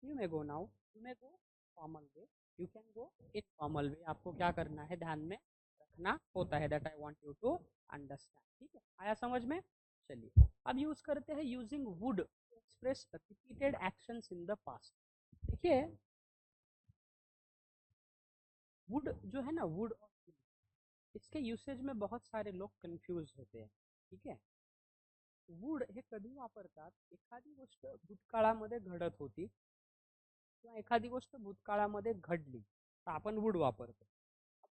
you may go now, you may go formal way, you can go informal way. आपको क्या करना है, ध्यान में रखना होता है, that I want you to understand. ठीक है, आया समझ में? चलिए अब यूज करते हैं using would to express repeated actions in the past. देखिए वुड जो है ना, वुड और इसके यूसेज में बहुत सारे लोग कन्फ्यूज होते हैं। ठीक है, वुड हे कधी वापरतात, एखादी गोष्ट भूतकाळामध्ये घडत होती किंवा एखादी गोष्ट भूतकाळामध्ये घडली तर आपण वुड वापरतो।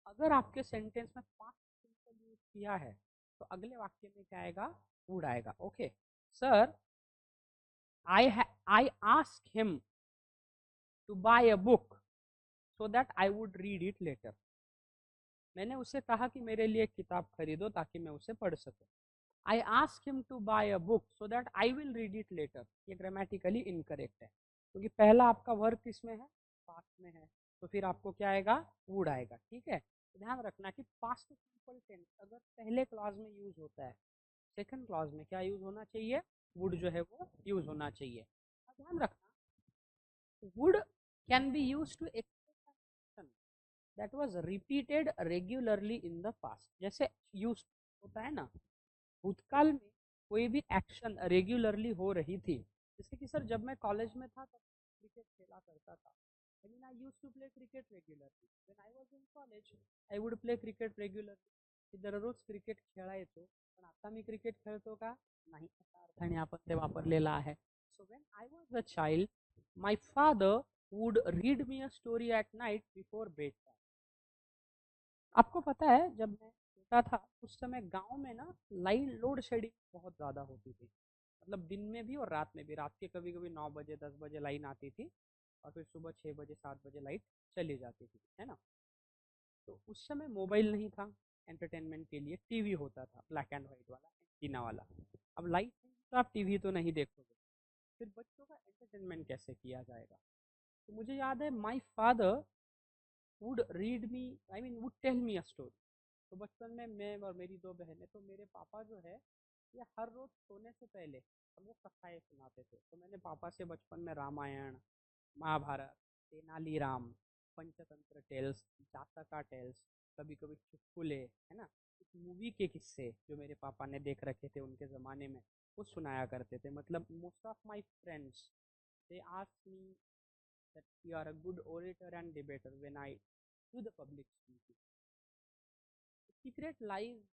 अगर आपके सेंटेंस में पास्ट सिंपल यूज किया है तो अगले वाक्य में क्या आएगा? वुड आएगा। Okay sir, I ask him to buy a book so that I would read it later. मैंने उसे कहा कि मेरे लिए एक किताब खरीदो ताकि मैं उसे पढ़ सकूं। I ask him to buy a book so that I will read it later. ये ग्रामेटिकली इनकरेक्ट है, क्योंकि पहला आपका वर्ब किसमें है? पास्ट में है, तो फिर आपको क्या आएगा? वुड आएगा। ठीक है, तो ध्यान रखना कि पास्ट सिंपल टेंस अगर पहले क्लॉज में यूज होता है, सेकंड क्लॉज में क्या यूज होना चाहिए? वुड जो है वो यूज होना चाहिए। ध्यान रखना would can be use to express that was repeated regularly in the past. जैसे यूज होता है ना, भूतकाल में कोई भी एक्शन रेगुलरली हो रही थी। जैसे कि सर जब मैं कॉलेज में था तब क्रिकेट खेला करता था, I mean I used to play cricket regularly. When I was in college, I would play cricket regularly. मी दररोज क्रिकेट खेळायचो, पण आता मी क्रिकेट खेळतो का? नाही, असा अर्थाने आपण ते वापरलेला आहे। So when I was a child my father would read me a story at night before bed time. आपको पता है जब मैं छोटा था उस समय गांव में ना लाइन लोड शेडिंग बहुत ज़्यादा होती थी, मतलब दिन में भी और रात में भी। रात के कभी कभी 9 बजे 10 बजे लाइन आती थी और फिर सुबह 6 बजे 7 बजे लाइट चली जाती थी, है ना। तो उस समय मोबाइल नहीं था, एंटरटेनमेंट के लिए टीवी होता था, ब्लैक एंड वाइट वाला, एंटीना वाला। अब लाइट नहीं तो आप टीवी तो नहीं देखोगे, फिर बच्चों का एंटरटेनमेंट कैसे किया जाएगा? तो मुझे याद है my father would read me, I mean would tell me a story. तो बचपन में मैं और मेरी 2 बहनें, तो मेरे पापा जो है ये हर रोज सोने से पहले हमको कथाएं सुनाते थे। तो मैंने पापा से बचपन में रामायण, महाभारत, तेनालीराम, पंचतंत्र टेल्स, जातका टेल्स, कभी कभी चुटकुले, है ना, मूवी के किस्से जो मेरे पापा ने देख रखे थे उनके ज़माने में, वो सुनाया करते थे। मतलब most of my friends they ask me that you are a good orator and debater when I do the public speaking. The secret lies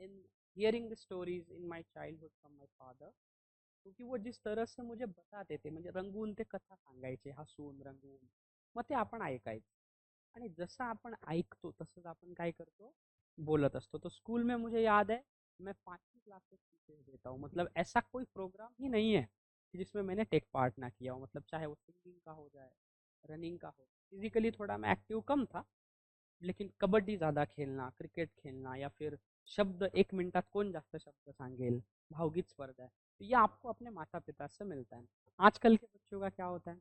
in hearing the stories in my childhood from my father. क्योंकि वो जिस तरह से मुझे बताते थे, म्हणजे रंगवून ते कथा सांगायचे, हसून रंगवून, मग ते आपण ऐकायचं, आणि जसं आपण ऐकतो तसंच आपण काय करतो? बोलत असतो। तो स्कूल में मुझे याद है मैं 5वीं क्लास से स्पीचेस देता हूँ, मतलब ऐसा कोई प्रोग्राम ही नहीं है कि जिसमें मैंने टेक पार्ट ना किया हो, मतलब चाहे वो सिंगिंग का हो जाए, रनिंग का हो। फिजिकली थोड़ा मैं एक्टिव कम था, लेकिन कबड्डी ज़्यादा खेलना, क्रिकेट खेलना, या फिर शब्द 1 मिनटात कोण जास्त शब्द सांगेल, भावगीत स्पर्धा है, तो ये आपको अपने माता पिता से मिलता है। आजकल के बच्चों का क्या होता है,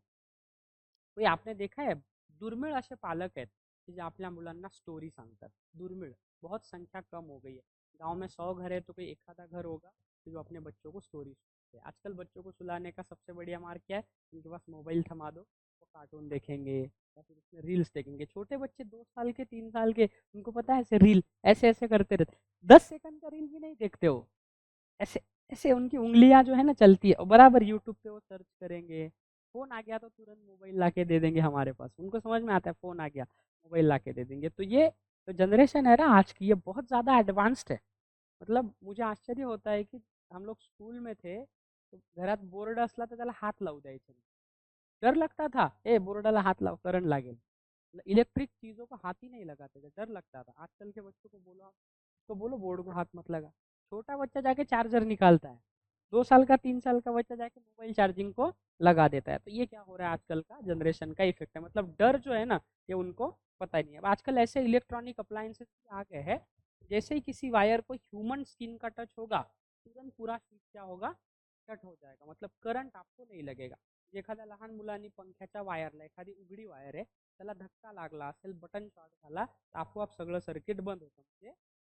कोई आपने देखा है, दुर्मिळ असे पालक आहेत की जे आपल्या मुलांना स्टोरी सांगतात। दुर्मिळ, बहुत संख्या कम हो गई है। गांव में 100 घर है तो कोई एक आधा घर होगा जो अपने बच्चों को स्टोरी सुनाते हैं। आजकल बच्चों को सुलाने का सबसे बढ़िया मार्ग क्या है? उनके पास मोबाइल थमा दो, वो कार्टून देखेंगे या फिर उसमें रील्स देखेंगे। छोटे बच्चे 2 साल के 3 साल के, उनको पता है ऐसे रील ऐसे ऐसे करते रहते, 10 सेकंड का रील भी नहीं देखते हो, ऐसे ऐसे उनकी उंगलियां जो है ना चलती है, और बराबर यूट्यूब पे वो सर्च करेंगे, फ़ोन आ गया तो तुरंत मोबाइल ला के दे देंगे हमारे पास, उनको समझ में आता है फ़ोन आ गया, मोबाइल ला के दे देंगे। तो ये जो जनरेशन है ना आज की, ये बहुत ज़्यादा एडवांस्ड है। मतलब मुझे आश्चर्य होता है की हम लोग स्कूल में थे, तो घरात बोर्ड असला तर त्याला हात लावू द्यायचे नाही. डर लगता था, ए बोर्डाला हाथ लाव करंट लागेल. इलेक्ट्रिक चीज़ों को हाथ ही नहीं लगाते थे, डर लगता था। आजकल के बच्चों को बोलो, तो बोलो बोर्ड को हाथ मत लगा, छोटा बच्चा जाके चार्जर निकालता है, 2 साल का 3 साल का बच्चा जाके मोबाइल चार्जिंग को लगा देता है। तो ये क्या हो रहा है, आजकल का जनरेशन का इफेक्ट है। मतलब डर जो है ना, ये उनको पता ही नहीं है। अब आजकल ऐसे इलेक्ट्रॉनिक अप्लायंसेस आ गए हैं, जैसे ही किसी वायर को ह्यूमन स्किन का टच होगा, तुरंत पूरा स्विच क्या होगा, कट हो जाएगा, मतलब करंट आपको नहीं लगेगा। एखाद्या लहान मुलांनी पंख्याच्या वायरला, एखादी उघडी वायर आहे, त्याला धक्का लागला असेल, बटन शॉर्ट झाला, तर आपोआप सगळं सर्किट बंद होतं, म्हणजे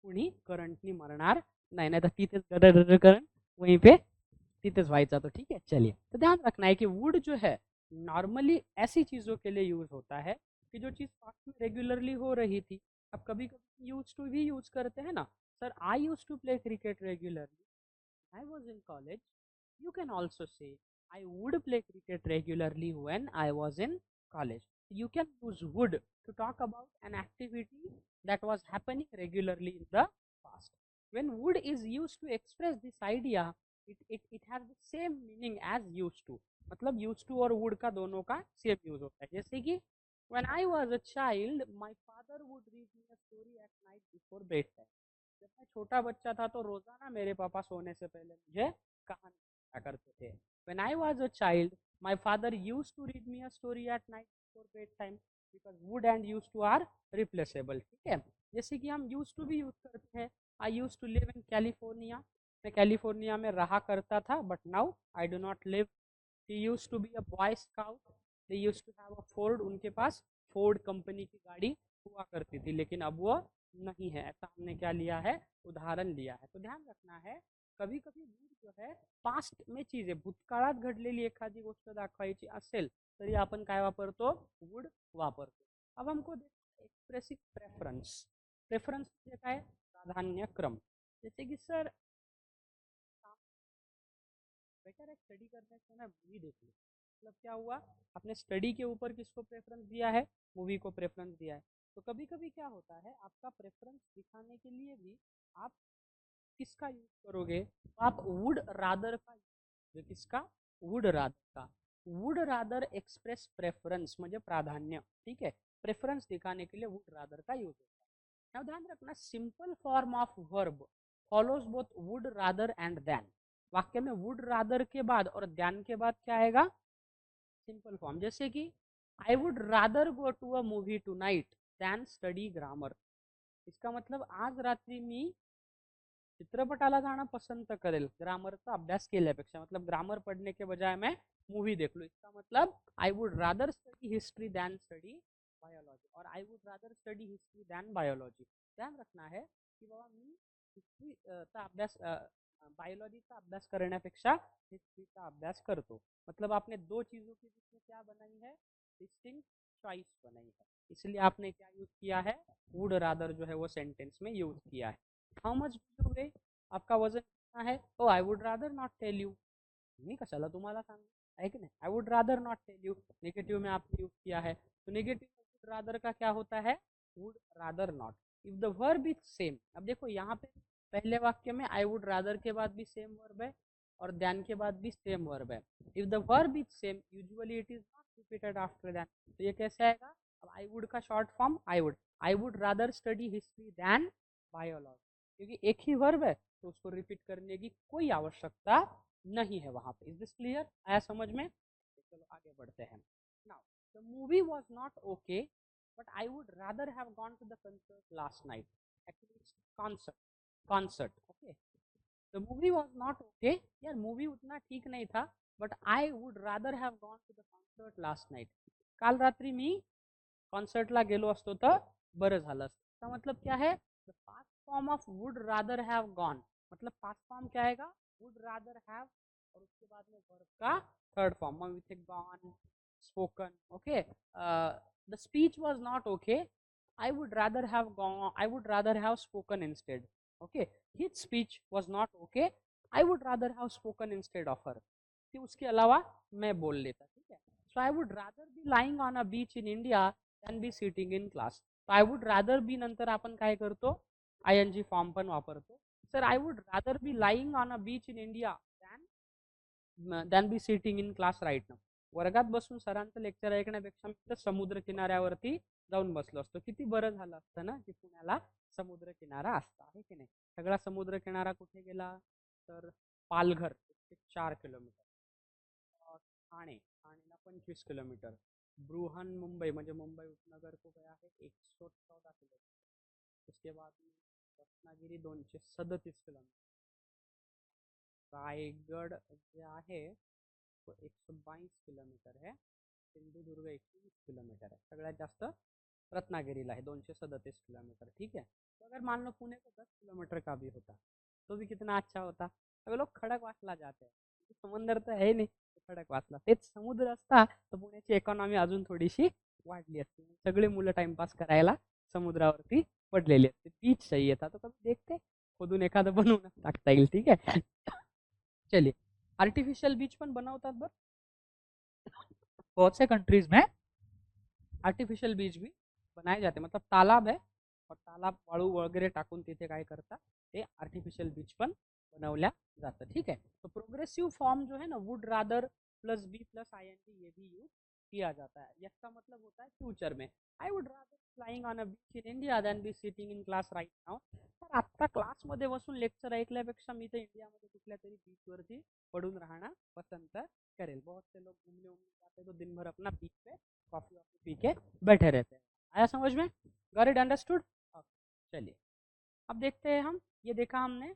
कुणी करंटनी मरणार नाही, नाही तर तिथेच डर करंट वहीं पे तिथेच व्हायचा। तो ठीक है, चलिए। तो ध्यान रखना है कि वुड जो है नॉर्मली ऐसी चीज़ों के लिए यूज़ होता है कि जो चीज़ पास में रेगुलरली हो रही थी। अब कभी कभी यूज टू भी यूज़ करते हैं ना, sir I use to play cricket regularly, I was in college. You can also say I would play cricket regularly when I was in college. You can use would to talk about an activity that was happening regularly in the past. When would is used to express this idea, it has the same meaning as used to. मतलब used to और would का दोनों का same use होता है। जैसे कि when I was a child, my father would read me a story at night before bedtime. जब मैं छोटा बच्चा था तो रोजाना मेरे पापा सोने से पहले मुझे कहानी सुनाया करते थे। When I was a child, my father used to read me a story at night before bedtime because would and used to are replaceable। ठीक है, जैसे कि हम used to भी यूज करते हैं। I used to live in California, मैं California में रहा करता था, but now I do not live। He used to be a boy scout, they used to have a Ford, उनके पास फोर्ड कंपनी की गाड़ी हुआ करती थी, लेकिन अब वो नहीं है। ऐसा हमने क्या लिया है, उदाहरण लिया है। तो ध्यान रखना है, कभी कभी वूड जो है पास्ट में चीज आहे, भूतकाळात घडलेली एखादी गोष्ट दाखवायची असेल तरी आपण काय वापरतो, वुड वापरतो। अब हमको देखो एक्सप्रेसिव प्रेफरन्स, प्रेफरन्स म्हणजे काय, प्राधान्यक्रम। जैसे कि सर बेटर है स्टडी करने से ना मूवी देख लो, मतलब क्या हुआ, आपने स्टडी के ऊपर किसको प्रेफरेंस दिया है, मूवी को प्रेफरेंस दिया है। तो कभी कभी क्या होता है, आपका प्रेफरेंस दिखाने के लिए भी आप किसका यूज करोगे, तो आप वुड रादर का यूज, किसका, वुड रादर का। वुड रादर एक्सप्रेस प्रेफरेंस म्हणजे प्राधान्य, ठीक है, प्रेफरेंस दिखाने के लिए वुड रादर का यूज होता है। अब ध्यान रखना, simple form of verb follows both would rather and then. वाक्य में वुड रादर के बाद और ध्यान के बाद क्या आएगा, सिंपल फॉर्म। जैसे कि I would rather go to a movie tonight then study grammar. इसका मतलब आज रात्री मी चित्रपटाला जाना पसंद करेल ग्रामरचा अभ्यास केल्यापेक्षा, मतलब ग्रामर पढ़ने के बजाय मैं मूवी देख लूँ। इसका मतलब I would rather study history than study biology, और I would rather study history than biology. ध्यान रखना है की बाबा मी हिस्ट्रीचा अभ्यास, बायोलॉजीचा अभ्यास करण्यापेक्षा हिस्ट्रीचा अभ्यास करतो। मतलब आपने दो चीज़ों के बीच में क्या बनाई है, डिस्टिंक्ट चॉइस बनाई है, इसलिए आपने क्या यूज किया है, वुड रादर जो है वो सेंटेंस में यूज किया है। हाउ मच डू वे, आपका वजन कितना है, oh I would rather not tell you, मी कशाला तुम्हाला सांगू, है कि नहीं, I would rather not tell you, negative में आपने यूज किया है। तो नेगेटिव में वुड रादर का क्या होता है, would rather not. If the verb is same, अब देखो यहाँ पे पहले वाक्य में आई वुड रादर के बाद भी सेम वर्ब है और दैन के बाद भी सेम वर्ब है। If the verb is same usually it is not repeated after than. तो ये कैसे आएगा, अब आई वुड का short form I would rather study history than biology, क्योंकि एक ही वर्ब है तो उसको रिपीट करने की कोई आवश्यकता नहीं है वहां पे। इज दिस क्लियर, आया समझ में। चलो आगे बढ़ते हैं। Now the movie was not okay but I would rather have gone to the concert last night. Actually it's concert, concert, okay. The movie was not okay, यार मूवी उतना ठीक नहीं था, but I would rather have gone to the concert last night. काल रात्री मी कॉन्सर्टला गेलो असतो तर बरं झालं असतं। इसका मतलब क्या है, the past form of would rather have gone, मतलब पास्ट फॉर्म क्या आएगा, वुड रादर हैव, और उसके बाद में वर्ब का third form with gone, spoken, okay. The speech was not okay, I would rather have gone, I would rather have spoken instead, okay. His speech was not okay, I would rather have spoken instead of her. कि उसके अलावा मैं बोल लेता, ठीक है. So I would rather be lying on a beach in India than be sitting in class. I would rather be नंतर आपण काय करतो, ING फॉर्म पण वापरतो. Sir I would rather be lying on a beach in India than be sitting in class right now. वर्गात बसून सरांचं lecture ऐकण्यापेक्षा मी तर समुद्र किनाऱ्यावरती जाऊन बसलो असतो. किती बरं झालं असतं ना की पुण्याला समुद्र किनारा असता, आहे की नाही. सगळा समुद्र किनारा कुठे गेला तर पालघर 4 किलोमीटर, ठाणे, ठाणेला 25 किलोमीटर, बृहन मुंबई म्हणजे मुंबई उपनगर को गया है 114 किलोमीटर. उसके बाद रत्नागिरी 237 किलोमीटर, रायगड जे आहे तो 122 किलोमीटर है, सिंधुदुर्ग 120 किलोमीटर है. सगळ्यात जास्त रत्नागिरीला आहे 237 किलोमीटर, ठीक है. तो अगर मान लो पुणे को 10 किलोमीटर का भी होता तो भी कितना अच्छा होता. सगळे लोग खडकवासला जाते, समंदर तर आहे नाही, खडकवासला. तेच समुद्र असता तर पुण्याची इकॉनॉमी अजून थोडीशी वाढली असती. सगळे मुलं टाइमपास करायला समुद्रावरती पडलेली असते. बीच चाहिए था तो कभी देखते खोदून एखादं बनवून टाकता येईल, ठीक आहे. चलिए, आर्टिफिशियल बीच पण बनवतात बरं बहुत से कंट्रीज में. आर्टिफिशियल बीच भी बनाए जाते, मतलब तालाब है और तालाब वाळू वगैरे टाकून तिथे काय करता ते आर्टिफिशियल बीच पण बनवल्या जातं, ठीक है. तो प्रोग्रेसिव फॉर्म जो है ना would rather plus be plus ING ये भी यूज किया जाता है. इसका मतलब होता है फ्यूचर में I would rather flying on a beach in India than be sitting in class right now. तर आत्ता क्लासमध्ये बसून लेक्चर ऐकल्यापेक्षा मी तर इंडियामध्ये कुठल्या तरी बीचवरती पडून राहणं पसंत करेल. बहुत से लोग घूमने उमने जाते हैं तो दिन भर अपना बीच पे कॉफी वॉफी पी के बैठे रहते हैं. आया समझ में, गॉट इट अंडरस्टूड. चलिए अब देखते हैं हम, ये देखा हमने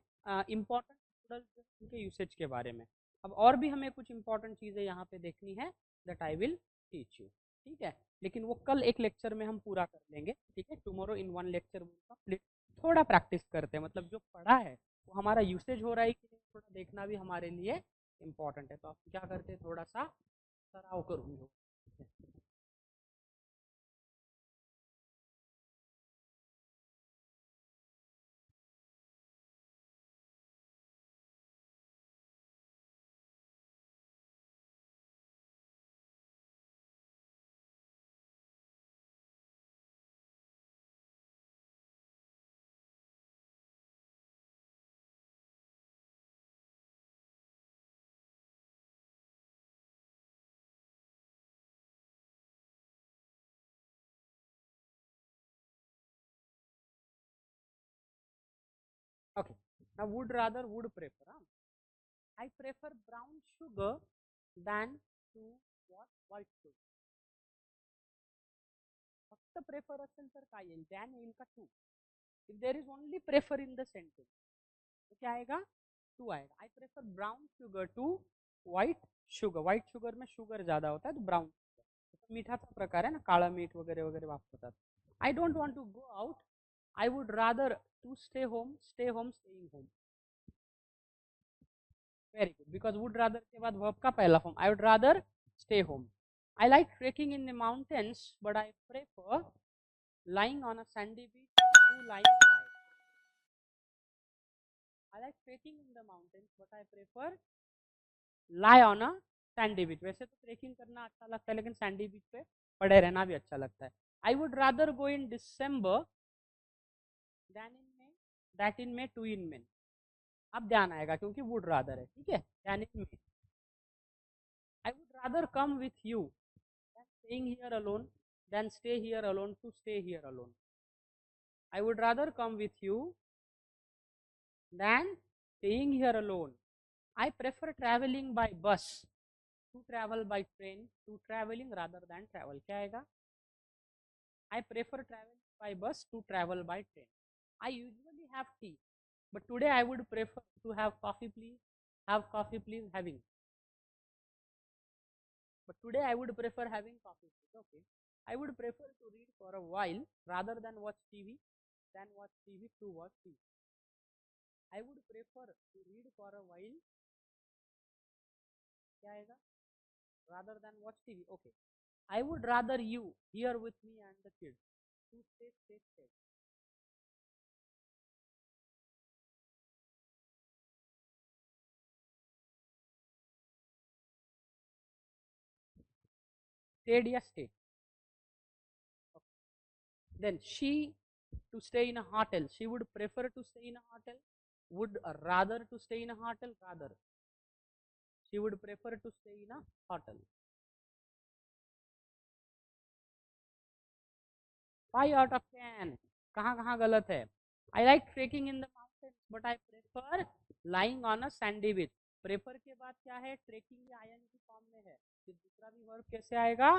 इम्पोर्टेंट मॉडल्स उनके यूसेज के बारे में. अब और भी हमें कुछ इंपॉर्टेंट चीज़ें यहाँ पे देखनी है that I will teach you, ठीक है. लेकिन वो कल एक लेक्चर में हम पूरा कर लेंगे, ठीक है. Tomorrow in one lecture complete. थोड़ा प्रैक्टिस करते हैं, मतलब जो पढ़ा है वो हमारा यूसेज हो रहा है कि नहीं थोड़ा देखना भी हमारे लिए इम्पॉर्टेंट है. तो आप क्या करते हैं, थोड़ा सा सराव करून घेऊ. Okay. Now would rather, would prefer. Huh? I prefer brown sugar than to what white sugar. फक्त प्रेफर असेल तर काय येईल, दॅन येईल का to. If there is only prefer in the sentence तो क्या आएगा, टू आएगा. I prefer brown sugar to white sugar. White sugar में शुगर ज्यादा होता है तो ब्राउन शुगर मीठाचा प्रकार है ना, काळा मीठ वगैरे वगैरे वापरतात. I don't want to go out. I would rather to stay home, stay home, staying home. Very good, because would rather के बाद वर्ब का पहला form. I would rather stay home. I like trekking in the mountains, but I prefer lying on a sandy beach to lying live. I like trekking in the mountains, but I prefer lie on a sandy beach. वैसे तो trekking करना अच्छा लगता है लेकिन Sandy बीच पे पड़े रहना भी अच्छा लगता है. I would rather go in December than in May, that in May to in May. अब ध्यान आएगा क्योंकि would rather है, ठीक है. than in May. I would rather come with you than staying here alone, than stay here alone to stay here alone. I would rather come with you than staying here alone. I prefer traveling by bus to travel by train to traveling rather than travel. क्या आएगा? I prefer traveling by bus to travel by train. I usually have tea, but today I would prefer to have coffee, please. Have coffee, please. Having. But today I would prefer having coffee, please. Okay. I would prefer to read for a while rather than watch TV. Than watch TV to watch TV. I would prefer to read for a while. क्या आएगा? Rather than watch TV. Okay. I would rather you here with me and the kids to stay. stayed या stayed. Then she to stay in a hotel. She would prefer to stay in a hotel. Would rather to stay in a hotel. Rather, she would prefer to stay in a hotel. 5 out of 10. कहाँ कहाँ गलत है? I like trekking in the mountains, but I prefer lying on a sandy beach. Prefer के बाद क्या है? Trekking ये ing form में है. फिर दूसरा भी वर्ब कैसे आएगा?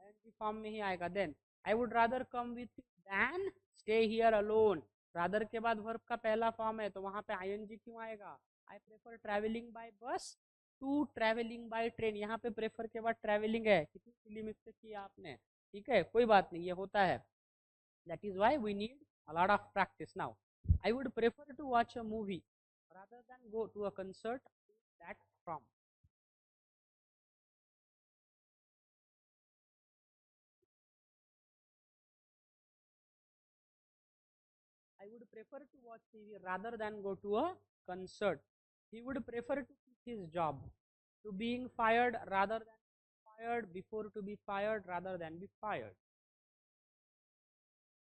ing फॉर्म में ही आएगा. Then I would rather come with you than stay here alone. Rather के बाद वर्ब का पहला फॉर्म है तो वहां पे ing क्यों आएगा? I prefer traveling by bus to traveling by train. यहाँ पे prefer के बाद traveling है. कितनी सिली मिस्टेक की आपने? ठीक है, कोई बात नहीं, ये होता है. That is why we need a lot of practice. Now, I would prefer to watch a movie rather than go to a concert. That from. I would prefer to watch TV rather than go to a concert. He would prefer to keep his job. To being fired rather than fired, before to be fired rather than be fired.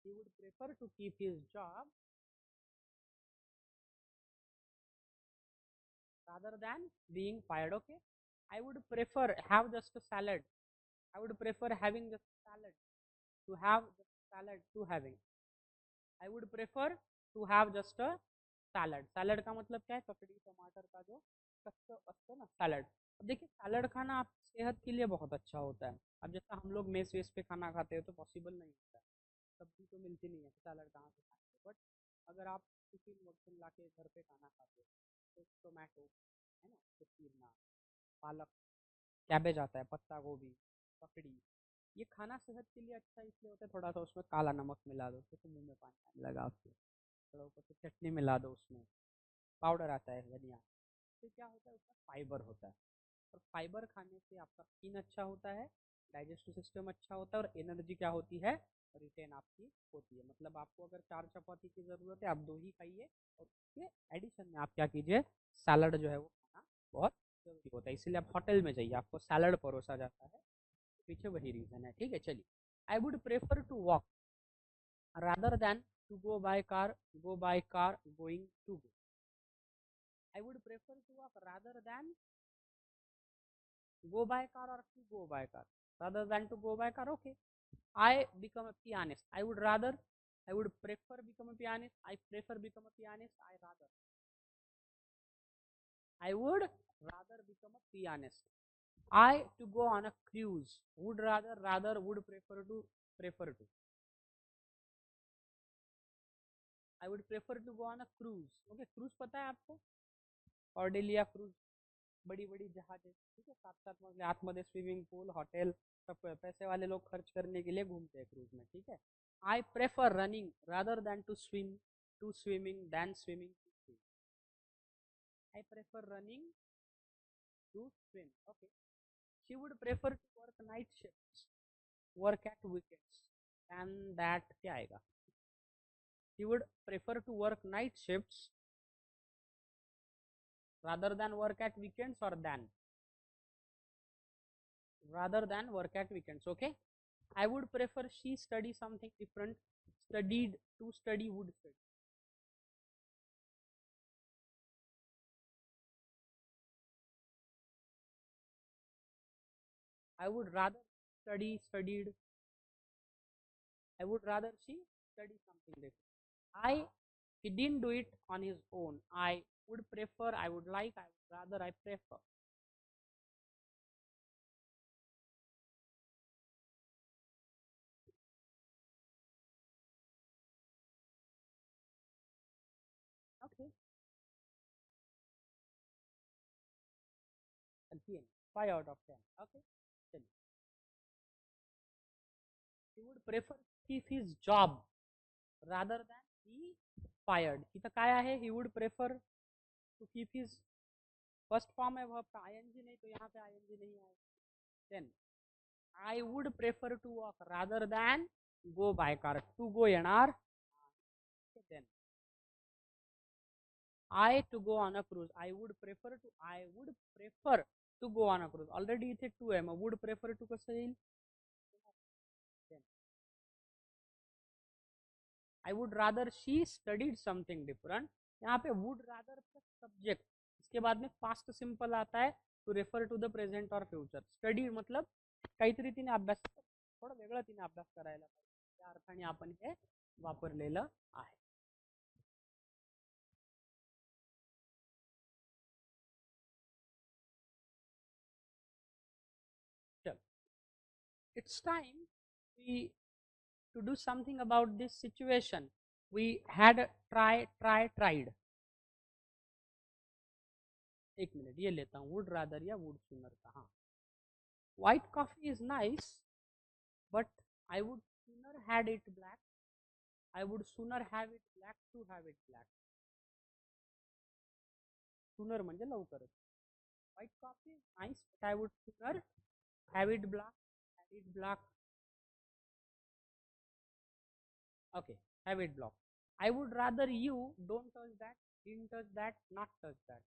He would prefer to keep his job rather than being fired. Okay. I would prefer have just a salad. I would prefer having just salad to have just salad to having. I would prefer to have just a salad. Salad का मतलब क्या है? ककड़ी टमाटर का जो कच्चा असता है ना, सैलड. अब देखिए सैलड खाना आप सेहत के लिए बहुत अच्छा होता है. अब जैसा हम लोग मेस वेस पे खाना खाते हैं तो पॉसिबल नहीं होता है, सब्जी तो मिलती नहीं है, सैलड कहाँ से खाएंगे. बट अगर आप टिफिन वक्फिन ला के घर पे खाना खाते हो तो टोमेटो है ना, तो कीरना, पालक, कैबेज आता है, पत्ता गोभी, ककड़ी, ये खाना सेहत के लिए अच्छा इसलिए होता है. थोड़ा सा उसमें काला नमक मिला दो तो मुंह में पानी आने लगा आपके. थोड़ा ऊपर से चटनी मिला दो, उसमें पाउडर आता है धनिया. तो क्या होता है, उसमें फाइबर होता है. और फाइबर खाने से आपका स्किन अच्छा होता है, डाइजेस्टिव सिस्टम अच्छा होता है, और एनर्जी क्या होती है, रिटेन आपकी होती है. मतलब आपको अगर 4 चपाती की ज़रूरत है, आप 2 ही खाइए, और उसके एडिशन में आप क्या कीजिए, सैलड जो है वो खाना बहुत जरूरी होता है. इसीलिए आप होटल में जाइए, आपको सैलड परोसा जाता है. पीछे वही रीज़न है. ठीक है, चलिए. I would prefer to walk rather than to go by car going to go. I would prefer to walk rather than go by car, or to go by car rather than to go by car. Okay. I become a pianist. I would prefer become a pianist. I prefer become a pianist. I would rather become a pianist. I to go on a cruise. Would prefer to. I would prefer to go on a cruise. Okay, cruise पता है आपको? ऑर्डेलिया cruise, बड़ी बड़ी जहाजें, ठीक है, 7-7 मंजिले, आतमध्ये swimming pool, hotel, सब पैसे वाले लोग खर्च करने के लिए घूमते हैं क्रूज में. ठीक है. I prefer running rather than to swim, to swimming than swimming to swim. I prefer running to swim. Okay. She would prefer to work night shift, work at weekends, and that क्या आएगा? She would prefer to work night shifts rather than work at weekends, or than rather than work at weekends. Okay. I would prefer she study something different. Studied to study would study. I would rather studied. I would rather she study something different. He didn't do it on his own. I would prefer, I would like, I would rather, I prefer. Okay. Again, 5 out of 10. Okay. He would prefer to keep his job rather than be fired. इथं काय आहे? He would prefer to keep his first form है verb का ING, नहीं तो यहाँ पे ING नहीं आएगा. Then I would prefer to walk rather than go by car. To go येणार. Then I to go on a cruise. I would prefer to go on a cruise. Already इथे to आहे, मग would prefer to कसं येईल? I would rather she studied something different. यहाँ पे would rather plus subject, इसके बाद में past simple आता है to refer to the present or future. Study मतलब काहीतरी तिने अभ्यास, थोडं वेगळं तिने अभ्यास करायला पाहिजे, त्या अर्थाने आपण हे वापरलेलं आहे. चल, it's time we to do something about this situation. We had tried. एक मिनट ये लेता हूँ, वुड रादर या वुड सूनर का. हाँ, white coffee is nice but I would sooner had it black. I would sooner have it black to have it black. Sooner म्हणजे लवकरच. White coffee is nice but I would sooner have it black. Have it black. Okay, have it blocked. I would rather you don't touch that, didn't touch that, not touch that.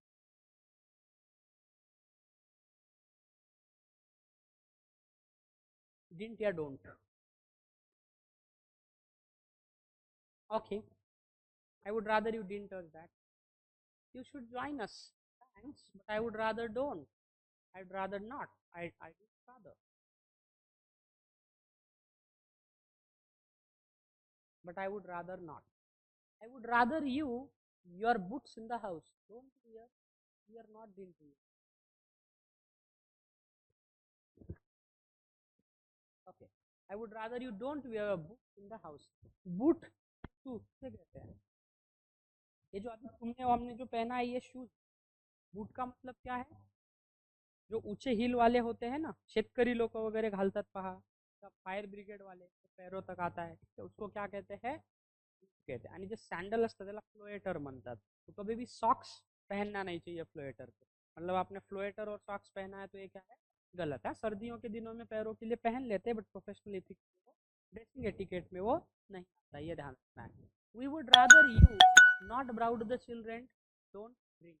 Didn't या don't. Okay, I would rather you didn't touch that. You should join us. Thanks, but I would rather don't. I'd rather not. I would rather. But I would rather not. I would rather your boots in the house. Don't wear. We are not didn't wear. Okay. I would rather you don't wear a boot in the house. Boot shoes से कहते हैं. ये जो अभी तुमने और हमने जो पहना है ये शूज. बूट का मतलब क्या है? जो ऊंचे हिल वाले होते हैं ना, शेतकरी लोक वगैरे घालतात पहा, फायर ब्रिगेड वाले पैरों तक आता है, तो उसको क्या कहते हैं? कहते हैं. आणि जे सॅन्डल असतं त्याला फ्लोएटर म्हणतात. तो कभी भी सॉक्स पहनना नहीं चाहिए फ्लोएटर पे. मतलब आपने फ्लोएटर और सॉक्स पहना है तो ये क्या है? गलत है. सर्दियों के दिनों में पैरों के लिए पहन लेते हैं बट प्रोफेशनल एथिक्स में वो, ड्रेसिंग एटिकेट में वो नहीं आता, ये ध्यान रखना है. We would rather you not brought the children, don't drink.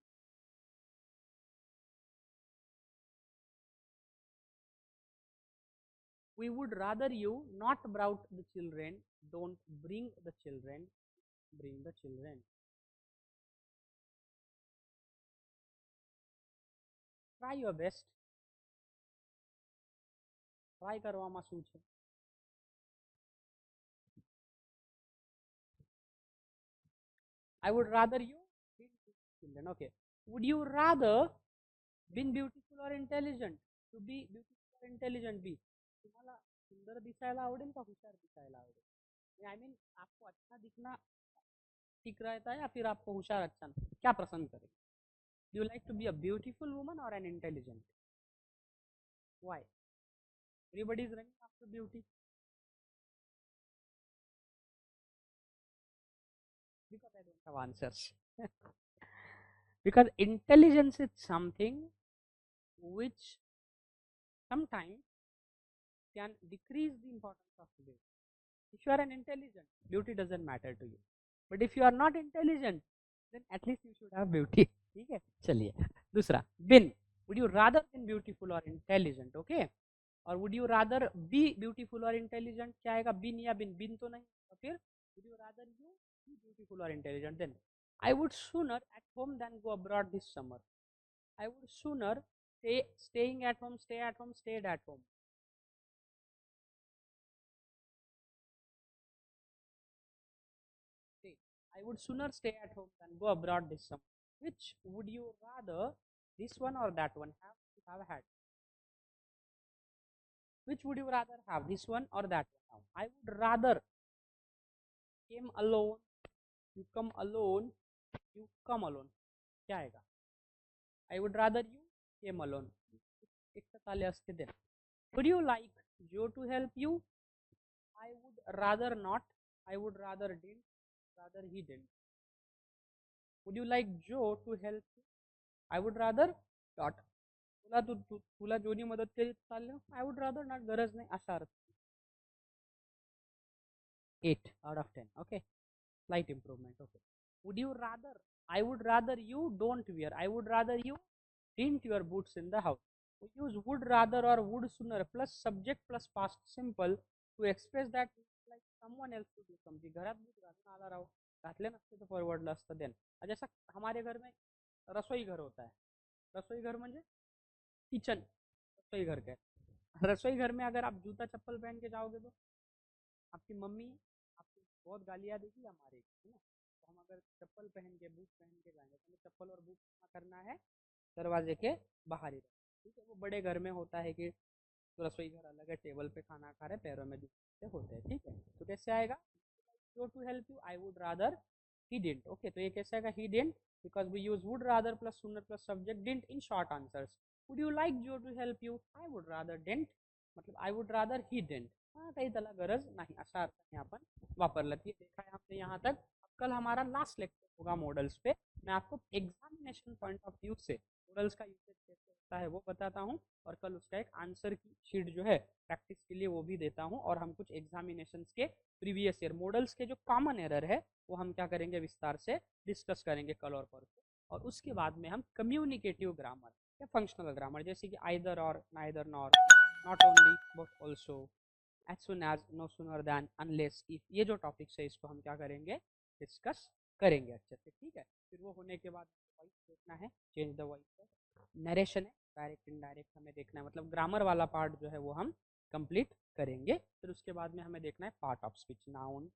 We would rather you not brought the children, don't bring the children, bring the children. Try your best. Try કરવામાં શું છે? I would rather you bring children. Okay. Would you rather be beautiful or intelligent? To be beautiful or intelligent be. तुम्हाला सुंदर दिसायला आवडेल का हुशार दिसायला आवडेल? आई मीन आपको अच्छा दिखना ठीक रहता है या फिर आपको होशियार अच्छा, क्या पसंद करें? Do you like to be a beautiful woman or an intelligent? Why? Everybody is running after beauty. Because I don't have answers. Because intelligence is something which sometimes can decrease the importance of beauty. If you are an intelligent, beauty doesn't matter to you. But if you are not intelligent, then at least you should have beauty. ठीक है, चलिए दूसरा. Bin, would you rather be beautiful or intelligent? Okay, और would you rather be beautiful or intelligent? क्या आएगा? Bin या bin? Bin तो नहीं, तो फिर would you rather you be beautiful or intelligent? Then I would sooner at home than go abroad this summer. I would sooner staying at home, stayed at home. Stay. I would sooner stay at home than go abroad this summer. Which would you rather, this one or that one? Have had. Which would you rather have, this one or that one? I would rather came alone, you come alone, you come alone. क्या आएगा? I would rather you came alone. एक ताले असते दे. Would you like Joe to help you? I would rather not. I would rather didn't. Rather he didn't. Would you like Joe to help you? I would rather not. तुला जोनी मदत केली चालेल. I would rather not. गरज नाही असा अर्थ. 8 out of 10. Okay, slight improvement. Okay. Would you rather? I would rather you don't wear. I would rather you didn't wear boots in the house. We use would rather or would sooner plus subject plus past simple to express that like someone else to do something. घरात भूत घालून आला राव, घातले नसते तर परवडलं असतं then. जैसा हमारे घर में रसोई घर होता है, रसोई घर म्हणजे किचन, रसोई घर का है. रसोई घर में अगर आप जूता चप्पल पहन के जाओगे तो आपकी मम्मी आपको बहुत गालियाँ देगी या मारेगी, है ना. तो हम अगर चप्पल पहन के बूट पहन के जाएंगे तो हमें चप्पल और बूट करना है दरवाजे के बाहर ही. ठीक है. वो बड़े घर में होता है कि तो रसोई घर अलग है, टेबल पे खाना खा रहे पैरों में जूते होते हैं. ठीक है. तो कैसे आएगा, जो to help you I would rather he didn't. Okay, तो ये कैसे आएगा, he didn't because we use would rather plus sooner plus subject didn't in short answers. Would you like जो to help you, I would rather didn't, मतलब I would rather he didn't. हाँ, काही त्याला गरज नाही अशा अर्थाने आपण वापरलं. ती देखा है हमने यहाँ तक. कल हमारा लास्ट लेक्चर होगा मॉडल्स पे. मैं आपको एग्जामिनेशन पॉइंट ऑफ व्यू से मॉडल्स का यूसेज कैसे होता है वो बताता हूँ, और कल उसका एक आंसर की शीट जो है प्रैक्टिस के लिए वो भी देता हूँ. और हम कुछ एग्जामिनेशन के प्रीवियस ईयर मॉडल्स के जो कॉमन एरर है वो हम क्या करेंगे, विस्तार से डिस्कस करेंगे कल और परसों. और उसके बाद में हम कम्युनिकेटिव ग्रामर या फंक्शनल ग्रामर, जैसे कि either or, neither nor, not only but also, as soon as, no sooner than, unless, if, ये जो टॉपिक्स है इसको हम क्या करेंगे, डिस्कस करेंगे अच्छे से. ठीक है. फिर वो होने के बाद वॉइस देखना है, चेंज द वॉइस. नरेशन है, डायरेक्ट इनडायरेक्ट हमें देखना है, मतलब ग्रामर वाला पार्ट जो है वो हम कंप्लीट करेंगे. फिर उसके बाद में हमें देखना है part of speech, noun,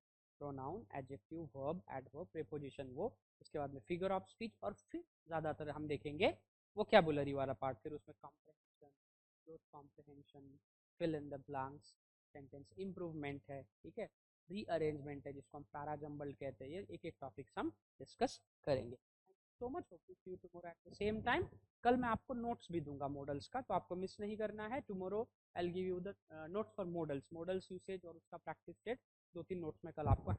pronoun, adjective, verb, adverb, preposition, वो. उसके बाद में फिगर ऑफ स्पीच, और फिर ज़्यादातर हम देखेंगे वोकैबुलरी वाला पार्ट. फिर उसमें comprehension, cloze comprehension, fill in the blanks, sentence improvement है. ठीक है. रीअरेंजमेंट है जिसको हम पैरा जम्बल कहते हैं. ये एक एक टॉपिक्स हम डिस्कस करेंगे. So much, hope to see you tomorrow at the same time. कल मैं आपको नोट्स भी दूंगा मॉडल्स का, तो आपको मिस नहीं करना है. Tomorrow I will give you the notes for models, models usage और उसका प्रैक्टिस सेट. 2-3 नोट्स में कल आपको